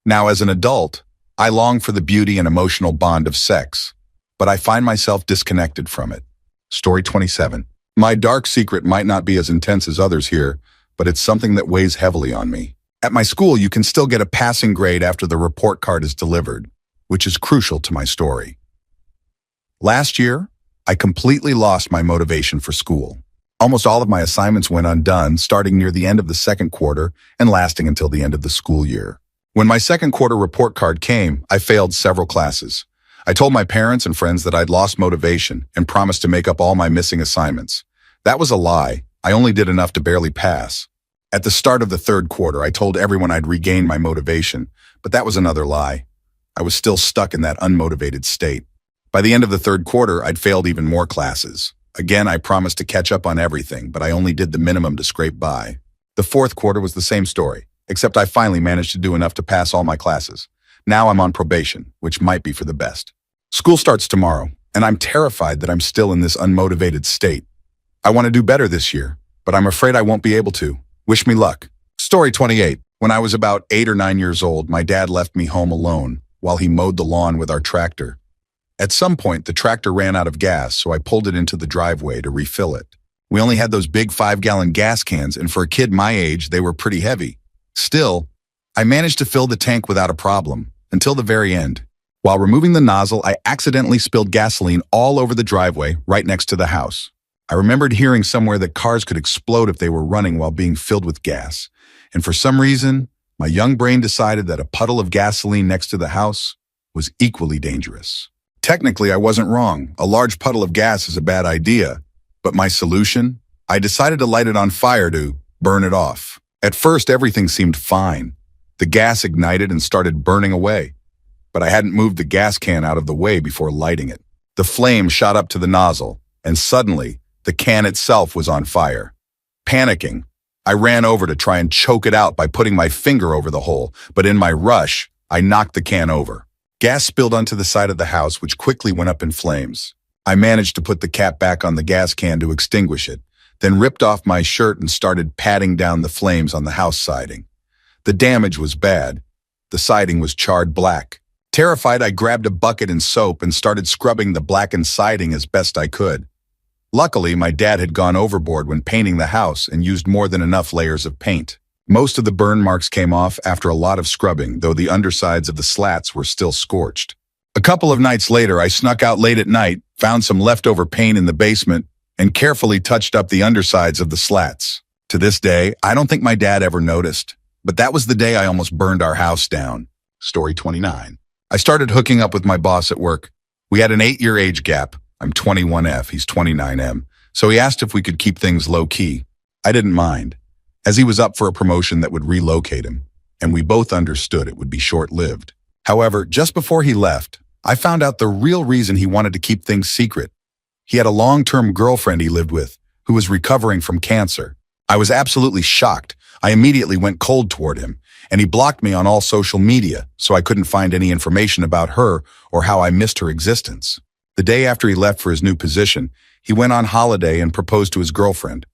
Now, as an adult, I long for the beauty and emotional bond of sex, but I find myself disconnected from it. Story 27. My dark secret might not be as intense as others here, but it's something that weighs heavily on me. At my school, you can still get a passing grade after the report card is delivered, which is crucial to my story. Last year, I completely lost my motivation for school. Almost all of my assignments went undone, starting near the end of the second quarter and lasting until the end of the school year. When my second quarter report card came, I failed several classes. I told my parents and friends that I'd lost motivation and promised to make up all my missing assignments. That was a lie. I only did enough to barely pass. At the start of the third quarter, I told everyone I'd regained my motivation, but that was another lie. I was still stuck in that unmotivated state. By the end of the third quarter, I'd failed even more classes. Again, I promised to catch up on everything, but I only did the minimum to scrape by. The fourth quarter was the same story, except I finally managed to do enough to pass all my classes. Now I'm on probation, which might be for the best. School starts tomorrow, and I'm terrified that I'm still in this unmotivated state. I want to do better this year, but I'm afraid I won't be able to. Wish me luck. Story 28. When I was about 8 or 9 years old, my dad left me home alone while he mowed the lawn with our tractor. At some point, the tractor ran out of gas, so I pulled it into the driveway to refill it. We only had those big 5-gallon gas cans, and for a kid my age, they were pretty heavy. Still, I managed to fill the tank without a problem, until the very end. While removing the nozzle, I accidentally spilled gasoline all over the driveway right next to the house. I remembered hearing somewhere that cars could explode if they were running while being filled with gas, and for some reason, my young brain decided that a puddle of gasoline next to the house was equally dangerous. Technically, I wasn't wrong. A large puddle of gas is a bad idea. But my solution? I decided to light it on fire to burn it off. At first, everything seemed fine. The gas ignited and started burning away. But I hadn't moved the gas can out of the way before lighting it. The flame shot up to the nozzle, and suddenly, the can itself was on fire. Panicking, I ran over to try and choke it out by putting my finger over the hole, but in my rush, I knocked the can over. Gas spilled onto the side of the house, which quickly went up in flames. I managed to put the cap back on the gas can to extinguish it, then ripped off my shirt and started patting down the flames on the house siding. The damage was bad. The siding was charred black. Terrified, I grabbed a bucket and soap and started scrubbing the blackened siding as best I could. Luckily, my dad had gone overboard when painting the house and used more than enough layers of paint. Most of the burn marks came off after a lot of scrubbing, though the undersides of the slats were still scorched. A couple of nights later, I snuck out late at night, found some leftover paint in the basement, and carefully touched up the undersides of the slats. To this day, I don't think my dad ever noticed, but that was the day I almost burned our house down. Story 29. I started hooking up with my boss at work. We had an 8-year age gap. I'm 21F, he's 29M, so he asked if we could keep things low-key. I didn't mind, as he was up for a promotion that would relocate him, and we both understood it would be short-lived. However, just before he left, I found out the real reason he wanted to keep things secret. He had a long-term girlfriend he lived with, who was recovering from cancer. I was absolutely shocked. I immediately went cold toward him, and he blocked me on all social media, so I couldn't find any information about her or how I missed her existence. The day after he left for his new position, he went on holiday and proposed to his girlfriend.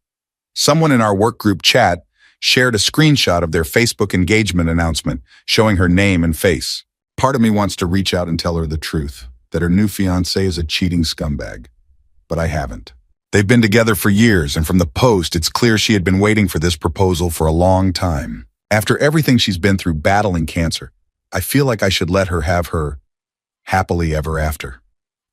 Someone in our work group chat shared a screenshot of their Facebook engagement announcement showing her name and face. Part of me wants to reach out and tell her the truth, that her new fiancé is a cheating scumbag. But I haven't. They've been together for years, and from the post, it's clear she had been waiting for this proposal for a long time. After everything she's been through battling cancer, I feel like I should let her have her happily ever after.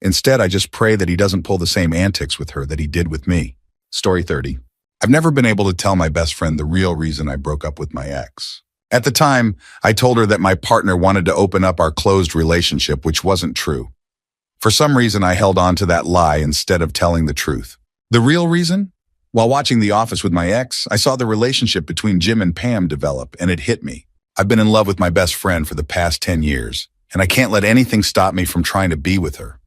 Instead, I just pray that he doesn't pull the same antics with her that he did with me. Story 30. I've never been able to tell my best friend the real reason I broke up with my ex. At the time, I told her that my partner wanted to open up our closed relationship, which wasn't true. For some reason, I held on to that lie instead of telling the truth. The real reason? While watching The Office with my ex, I saw the relationship between Jim and Pam develop, and it hit me. I've been in love with my best friend for the past 10 years, and I can't let anything stop me from trying to be with her.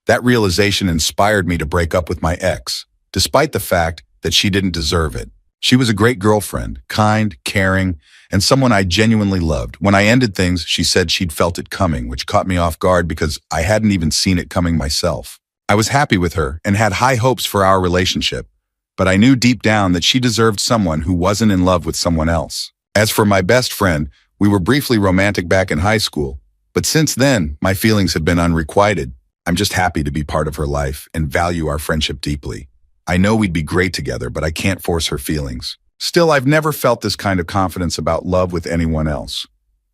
That realization inspired me to break up with my ex, despite the fact that she didn't deserve it. She was a great girlfriend, kind, caring, and someone I genuinely loved. When I ended things, she said she'd felt it coming, which caught me off guard because I hadn't even seen it coming myself. I was happy with her and had high hopes for our relationship, but I knew deep down that she deserved someone who wasn't in love with someone else. As for my best friend, we were briefly romantic back in high school, but since then, my feelings have been unrequited. I'm just happy to be part of her life and value our friendship deeply. I know we'd be great together, but I can't force her feelings. Still, I've never felt this kind of confidence about love with anyone else.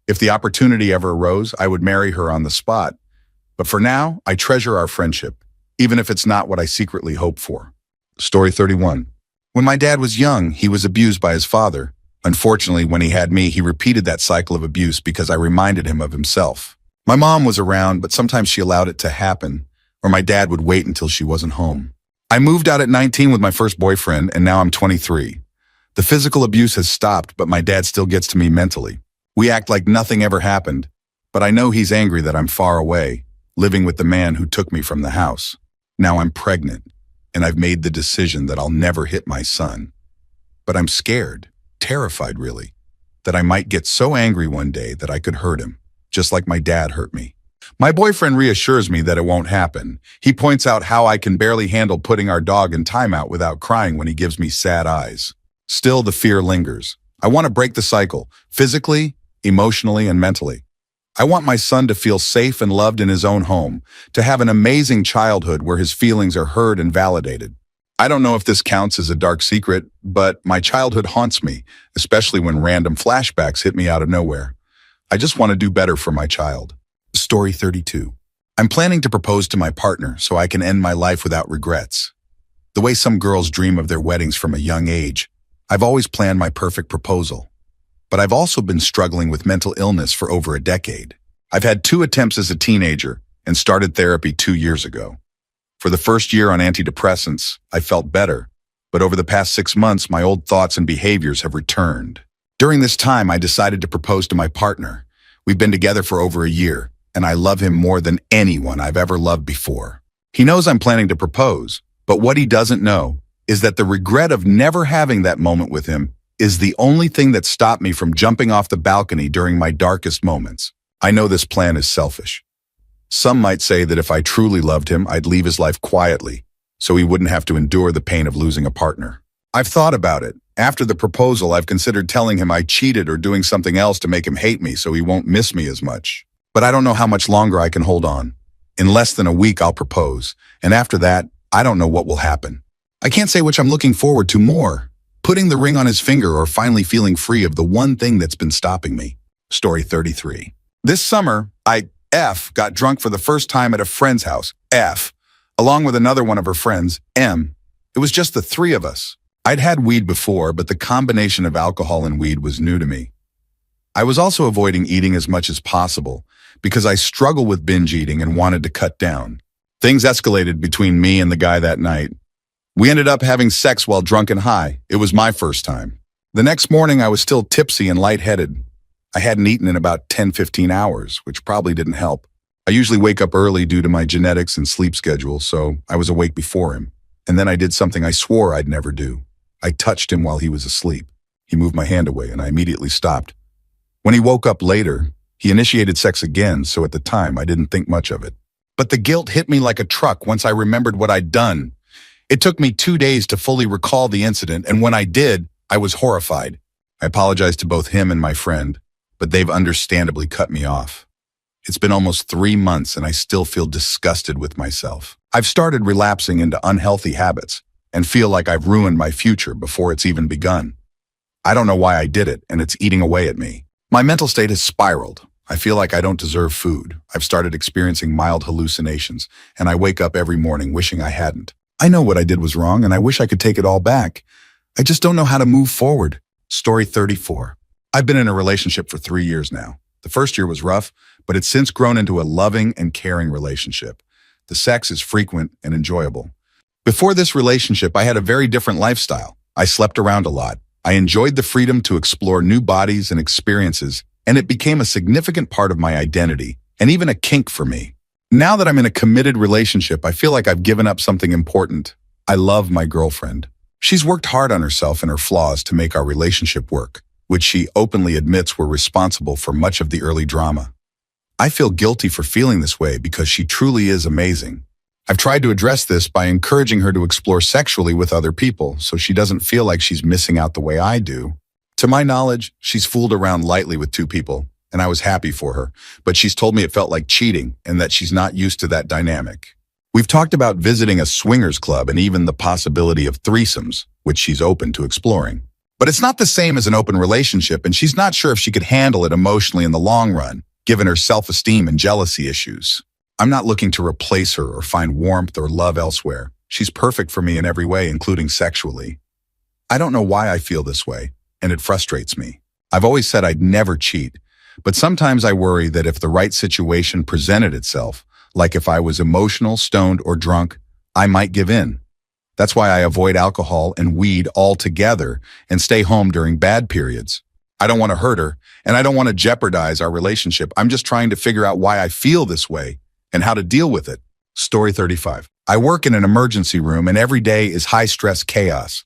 If the opportunity ever arose, I would marry her on the spot. But for now, I treasure our friendship, even if it's not what I secretly hope for. Story 31. When my dad was young, he was abused by his father. Unfortunately, when he had me, he repeated that cycle of abuse because I reminded him of himself. My mom was around, but sometimes she allowed it to happen, or my dad would wait until she wasn't home. I moved out at 19 with my first boyfriend, and now I'm 23. The physical abuse has stopped, but my dad still gets to me mentally. We act like nothing ever happened, but I know he's angry that I'm far away, living with the man who took me from the house. Now I'm pregnant, and I've made the decision that I'll never hit my son. But I'm scared, terrified really, that I might get so angry one day that I could hurt him, just like my dad hurt me. My boyfriend reassures me that it won't happen. He points out how I can barely handle putting our dog in timeout without crying when he gives me sad eyes. Still, the fear lingers. I want to break the cycle, physically, emotionally, and mentally. I want my son to feel safe and loved in his own home, to have an amazing childhood where his feelings are heard and validated. I don't know if this counts as a dark secret, but my childhood haunts me, especially when random flashbacks hit me out of nowhere. I just want to do better for my child. Story 32. I'm planning to propose to my partner so I can end my life without regrets. The way some girls dream of their weddings from a young age, I've always planned my perfect proposal. But I've also been struggling with mental illness for over a decade. I've had 2 attempts as a teenager and started therapy 2 years ago. For the first year on antidepressants, I felt better, but over the past 6 months, my old thoughts and behaviors have returned. During this time, I decided to propose to my partner. We've been together for over a year, and I love him more than anyone I've ever loved before. He knows I'm planning to propose, but what he doesn't know is that the regret of never having that moment with him is the only thing that stopped me from jumping off the balcony during my darkest moments. I know this plan is selfish. Some might say that if I truly loved him, I'd leave his life quietly, so he wouldn't have to endure the pain of losing a partner. I've thought about it. After the proposal, I've considered telling him I cheated or doing something else to make him hate me so he won't miss me as much. But I don't know how much longer I can hold on. In less than a week, I'll propose, and after that, I don't know what will happen. I can't say which I'm looking forward to more, putting the ring on his finger or finally feeling free of the one thing that's been stopping me. Story 33. This summer, I got drunk for the first time at a friend's house, along with another one of her friends, M. It was just the 3 of us. I'd had weed before, but the combination of alcohol and weed was new to me. I was also avoiding eating as much as possible because I struggle with binge eating and wanted to cut down. Things escalated between me and the guy that night. We ended up having sex while drunk and high. It was my first time. The next morning, I was still tipsy and lightheaded. I hadn't eaten in about 10-15 hours, which probably didn't help. I usually wake up early due to my genetics and sleep schedule, so I was awake before him. And then I did something I swore I'd never do. I touched him while he was asleep. He moved my hand away, and I immediately stopped. When he woke up later, he initiated sex again, so at the time, I didn't think much of it. But the guilt hit me like a truck once I remembered what I'd done. It took me 2 days to fully recall the incident, and when I did, I was horrified. I apologized to both him and my friend, but they've understandably cut me off. It's been almost 3 months, and I still feel disgusted with myself. I've started relapsing into unhealthy habits and feel like I've ruined my future before it's even begun. I don't know why I did it, and it's eating away at me. My mental state has spiraled. I feel like I don't deserve food. I've started experiencing mild hallucinations, and I wake up every morning wishing I hadn't. I know what I did was wrong, and I wish I could take it all back. I just don't know how to move forward. Story 34. I've been in a relationship for 3 years now. The first year was rough, but it's since grown into a loving and caring relationship. The sex is frequent and enjoyable. Before this relationship, I had a very different lifestyle. I slept around a lot. I enjoyed the freedom to explore new bodies and experiences, and it became a significant part of my identity, and even a kink for me. Now that I'm in a committed relationship, I feel like I've given up something important. I love my girlfriend. She's worked hard on herself and her flaws to make our relationship work, which she openly admits were responsible for much of the early drama. I feel guilty for feeling this way because she truly is amazing. I've tried to address this by encouraging her to explore sexually with other people so she doesn't feel like she's missing out the way I do. To my knowledge, she's fooled around lightly with 2 people, and I was happy for her, but she's told me it felt like cheating and that she's not used to that dynamic. We've talked about visiting a swingers club and even the possibility of threesomes, which she's open to exploring. But it's not the same as an open relationship, and she's not sure if she could handle it emotionally in the long run, given her self-esteem and jealousy issues. I'm not looking to replace her or find warmth or love elsewhere. She's perfect for me in every way, including sexually. I don't know why I feel this way, and it frustrates me. I've always said I'd never cheat, but sometimes I worry that if the right situation presented itself, like if I was emotional, stoned, or drunk, I might give in. That's why I avoid alcohol and weed altogether and stay home during bad periods. I don't want to hurt her, and I don't want to jeopardize our relationship. I'm just trying to figure out why I feel this way and how to deal with it. Story 35. I work in an emergency room, and every day is high-stress chaos.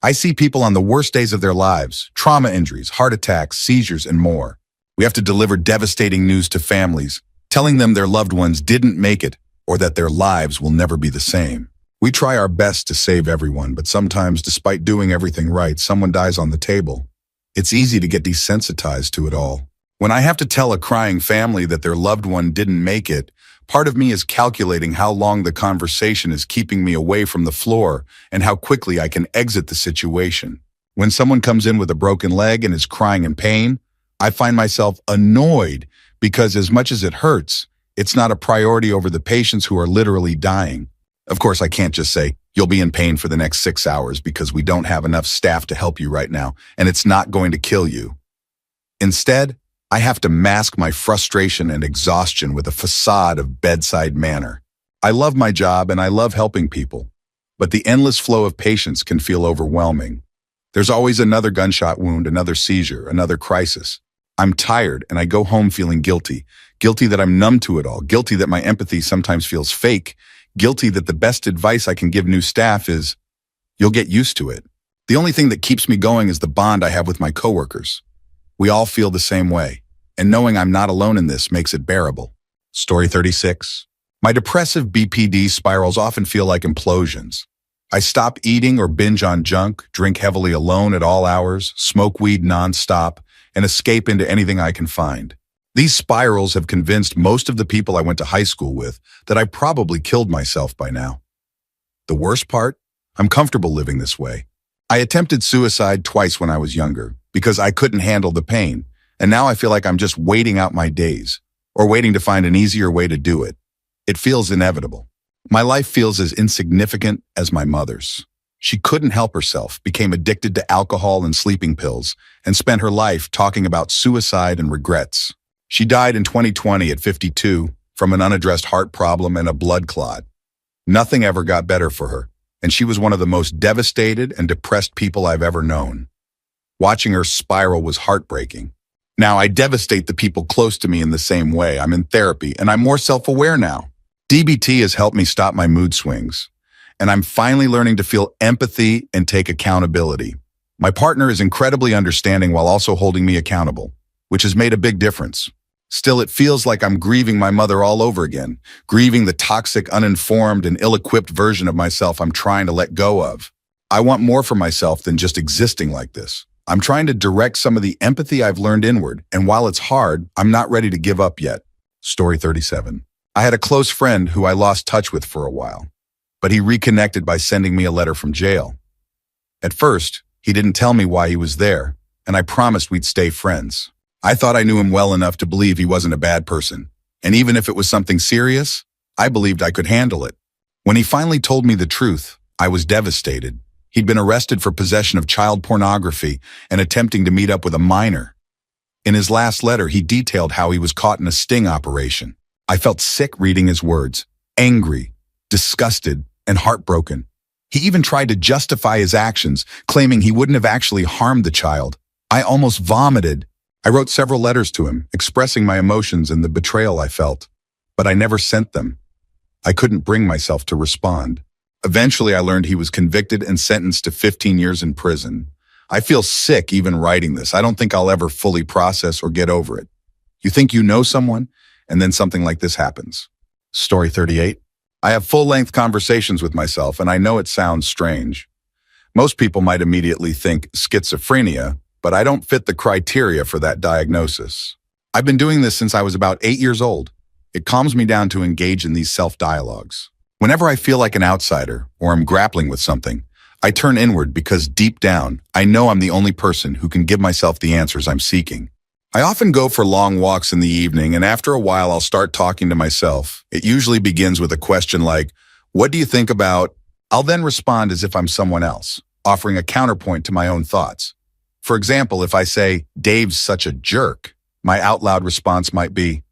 I see people on the worst days of their lives, trauma injuries, heart attacks, seizures, and more. We have to deliver devastating news to families, telling them their loved ones didn't make it or that their lives will never be the same. We try our best to save everyone, but sometimes, despite doing everything right, someone dies on the table. It's easy to get desensitized to it all. When I have to tell a crying family that their loved one didn't make it, part of me is calculating how long the conversation is keeping me away from the floor and how quickly I can exit the situation. When someone comes in with a broken leg and is crying in pain, I find myself annoyed because as much as it hurts, it's not a priority over the patients who are literally dying. Of course, I can't just say, you'll be in pain for the next 6 hours because we don't have enough staff to help you right now, and it's not going to kill you. Instead, I have to mask my frustration and exhaustion with a facade of bedside manner. I love my job and I love helping people, but the endless flow of patients can feel overwhelming. There's always another gunshot wound, another seizure, another crisis. I'm tired and I go home feeling guilty. Guilty that I'm numb to it all. Guilty that my empathy sometimes feels fake. Guilty that the best advice I can give new staff is, you'll get used to it. The only thing that keeps me going is the bond I have with my coworkers. We all feel the same way, and knowing I'm not alone in this makes it bearable. Story 36. My depressive BPD spirals often feel like implosions. I stop eating or binge on junk, drink heavily alone at all hours, smoke weed nonstop, and escape into anything I can find. These spirals have convinced most of the people I went to high school with that I probably killed myself by now. The worst part? I'm comfortable living this way. I attempted suicide twice when I was younger because I couldn't handle the pain, and now I feel like I'm just waiting out my days, or waiting to find an easier way to do it. It feels inevitable. My life feels as insignificant as my mother's. She couldn't help herself, became addicted to alcohol and sleeping pills, and spent her life talking about suicide and regrets. She died in 2020 at 52 from an unaddressed heart problem and a blood clot. Nothing ever got better for her, and she was one of the most devastated and depressed people I've ever known. Watching her spiral was heartbreaking. Now I devastate the people close to me in the same way. I'm in therapy, and I'm more self-aware now. DBT has helped me stop my mood swings, and I'm finally learning to feel empathy and take accountability. My partner is incredibly understanding while also holding me accountable, which has made a big difference. Still, it feels like I'm grieving my mother all over again, grieving the toxic, uninformed, and ill-equipped version of myself I'm trying to let go of. I want more for myself than just existing like this. I'm trying to direct some of the empathy I've learned inward, and while it's hard, I'm not ready to give up yet. Story 37. I had a close friend who I lost touch with for a while, but he reconnected by sending me a letter from jail. At first, he didn't tell me why he was there, and I promised we'd stay friends. I thought I knew him well enough to believe he wasn't a bad person, and even if it was something serious, I believed I could handle it. When he finally told me the truth, I was devastated. He'd been arrested for possession of child pornography and attempting to meet up with a minor. In his last letter, he detailed how he was caught in a sting operation. I felt sick reading his words, angry, disgusted, and heartbroken. He even tried to justify his actions, claiming he wouldn't have actually harmed the child. I almost vomited. I wrote several letters to him, expressing my emotions and the betrayal I felt, but I never sent them. I couldn't bring myself to respond. Eventually, I learned he was convicted and sentenced to 15 years in prison. I feel sick even writing this. I don't think I'll ever fully process or get over it. You think you know someone, and then something like this happens. Story 38. I have full-length conversations with myself, and I know it sounds strange. Most people might immediately think schizophrenia, but I don't fit the criteria for that diagnosis. I've been doing this since I was about 8 years old. It calms me down to engage in these self-dialogues. Whenever I feel like an outsider or I'm grappling with something, I turn inward because deep down, I know I'm the only person who can give myself the answers I'm seeking. I often go for long walks in the evening, and after a while, I'll start talking to myself. It usually begins with a question like, "What do you think about?" I'll then respond as if I'm someone else. offering a counterpoint to my own thoughts. For example, if I say, Dave's such a jerk, my out loud response might be,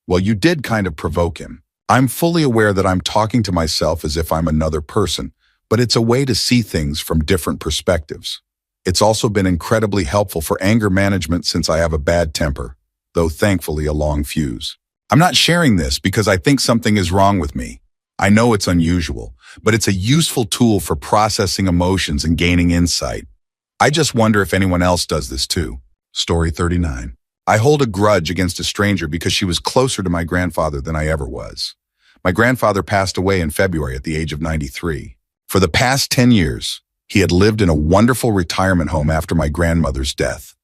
well, you did kind of provoke him. I'm fully aware that I'm talking to myself as if I'm another person, but it's a way to see things from different perspectives. It's also been incredibly helpful for anger management since I have a bad temper, though thankfully a long fuse. I'm not sharing this because I think something is wrong with me. I know it's unusual, but it's a useful tool for processing emotions and gaining insight. I just wonder if anyone else does this too. Story 39. I hold a grudge against a stranger because she was closer to my grandfather than I ever was. My grandfather passed away in February at the age of 93. For the past 10 years, he had lived in a wonderful retirement home after my grandmother's death.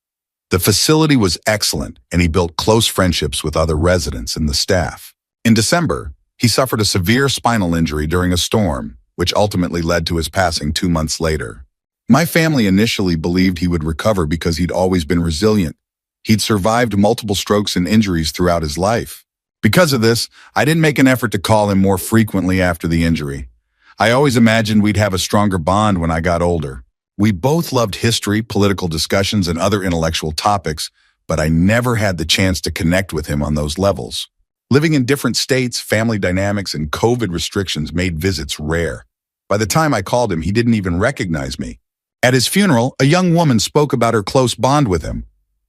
The facility was excellent, and he built close friendships with other residents and the staff. In December, he suffered a severe spinal injury during a storm, which ultimately led to his passing 2 months later. My family initially believed he would recover because he'd always been resilient. He'd survived multiple strokes and injuries throughout his life. Because of this, I didn't make an effort to call him more frequently after the injury. I always imagined we'd have a stronger bond when I got older. We both loved history, political discussions, and other intellectual topics, but I never had the chance to connect with him on those levels. Living in different states, family dynamics, and COVID restrictions made visits rare. By the time I called him, he didn't even recognize me. At his funeral, a young woman spoke about her close bond with him.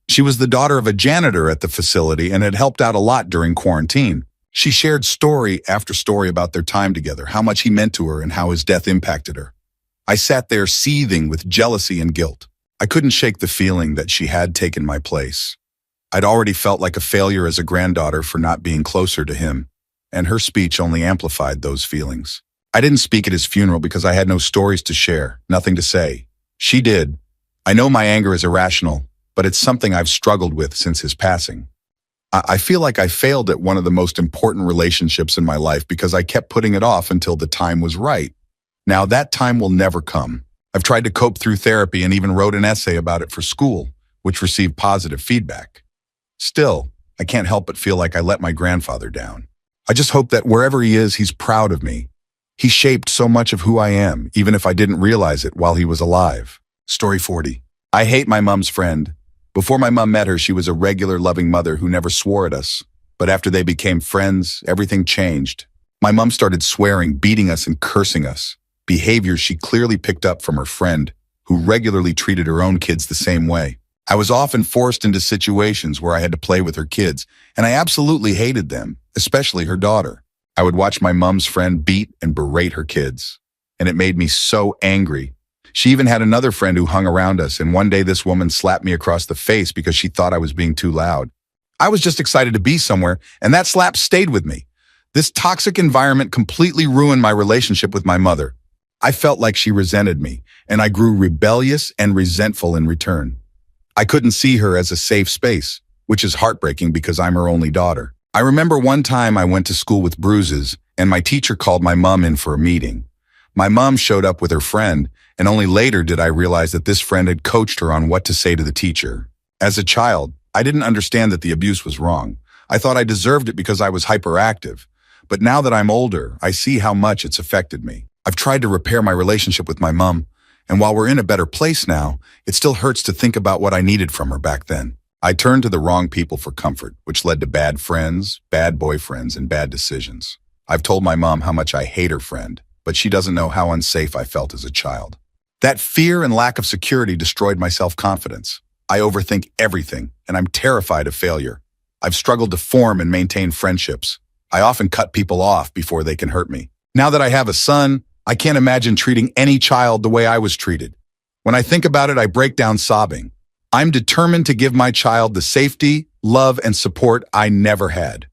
She was the daughter of a janitor at the facility and had helped out a lot during quarantine. She shared story after story about their time together, how much he meant to her and how his death impacted her. I sat there seething with jealousy and guilt. I couldn't shake the feeling that she had taken my place. I'd already felt like a failure as a granddaughter for not being closer to him, and her speech only amplified those feelings. I didn't speak at his funeral because I had no stories to share, nothing to say. She did. I know my anger is irrational, but it's something I've struggled with since his passing. I feel like I failed at one of the most important relationships in my life because I kept putting it off until the time was right. Now that time will never come. I've tried to cope through therapy and even wrote an essay about it for school, which received positive feedback. Still, I can't help but feel like I let my grandfather down. I just hope that wherever he is, he's proud of me. He shaped so much of who I am, even if I didn't realize it while he was alive. Story 40. I hate my mom's friend. Before my mom met her, she was a regular, loving mother who never swore at us. But after they became friends, everything changed. My mom started swearing, beating us, and cursing us. Behaviors she clearly picked up from her friend, who regularly treated her own kids the same way. I was often forced into situations where I had to play with her kids, and I absolutely hated them, especially her daughter. I would watch my mom's friend beat and berate her kids, and it made me so angry. She even had another friend who hung around us, and one day this woman slapped me across the face because she thought I was being too loud. I was just excited to be somewhere, and that slap stayed with me. This toxic environment completely ruined my relationship with my mother. I felt like she resented me, and I grew rebellious and resentful in return. I couldn't see her as a safe space, which is heartbreaking because I'm her only daughter. I remember one time I went to school with bruises, and my teacher called my mom in for a meeting. My mom showed up with her friend, and only later did I realize that this friend had coached her on what to say to the teacher. As a child, I didn't understand that the abuse was wrong. I thought I deserved it because I was hyperactive. But now that I'm older, I see how much it's affected me. I've tried to repair my relationship with my mom, and while we're in a better place now, it still hurts to think about what I needed from her back then. I turned to the wrong people for comfort, which led to bad friends, bad boyfriends, and bad decisions. I've told my mom how much I hate her friend, but she doesn't know how unsafe I felt as a child. That fear and lack of security destroyed my self-confidence. I overthink everything, and I'm terrified of failure. I've struggled to form and maintain friendships. I often cut people off before they can hurt me. Now that I have a son, I can't imagine treating any child the way I was treated. When I think about it, I break down sobbing. I'm determined to give my child the safety, love, and support I never had.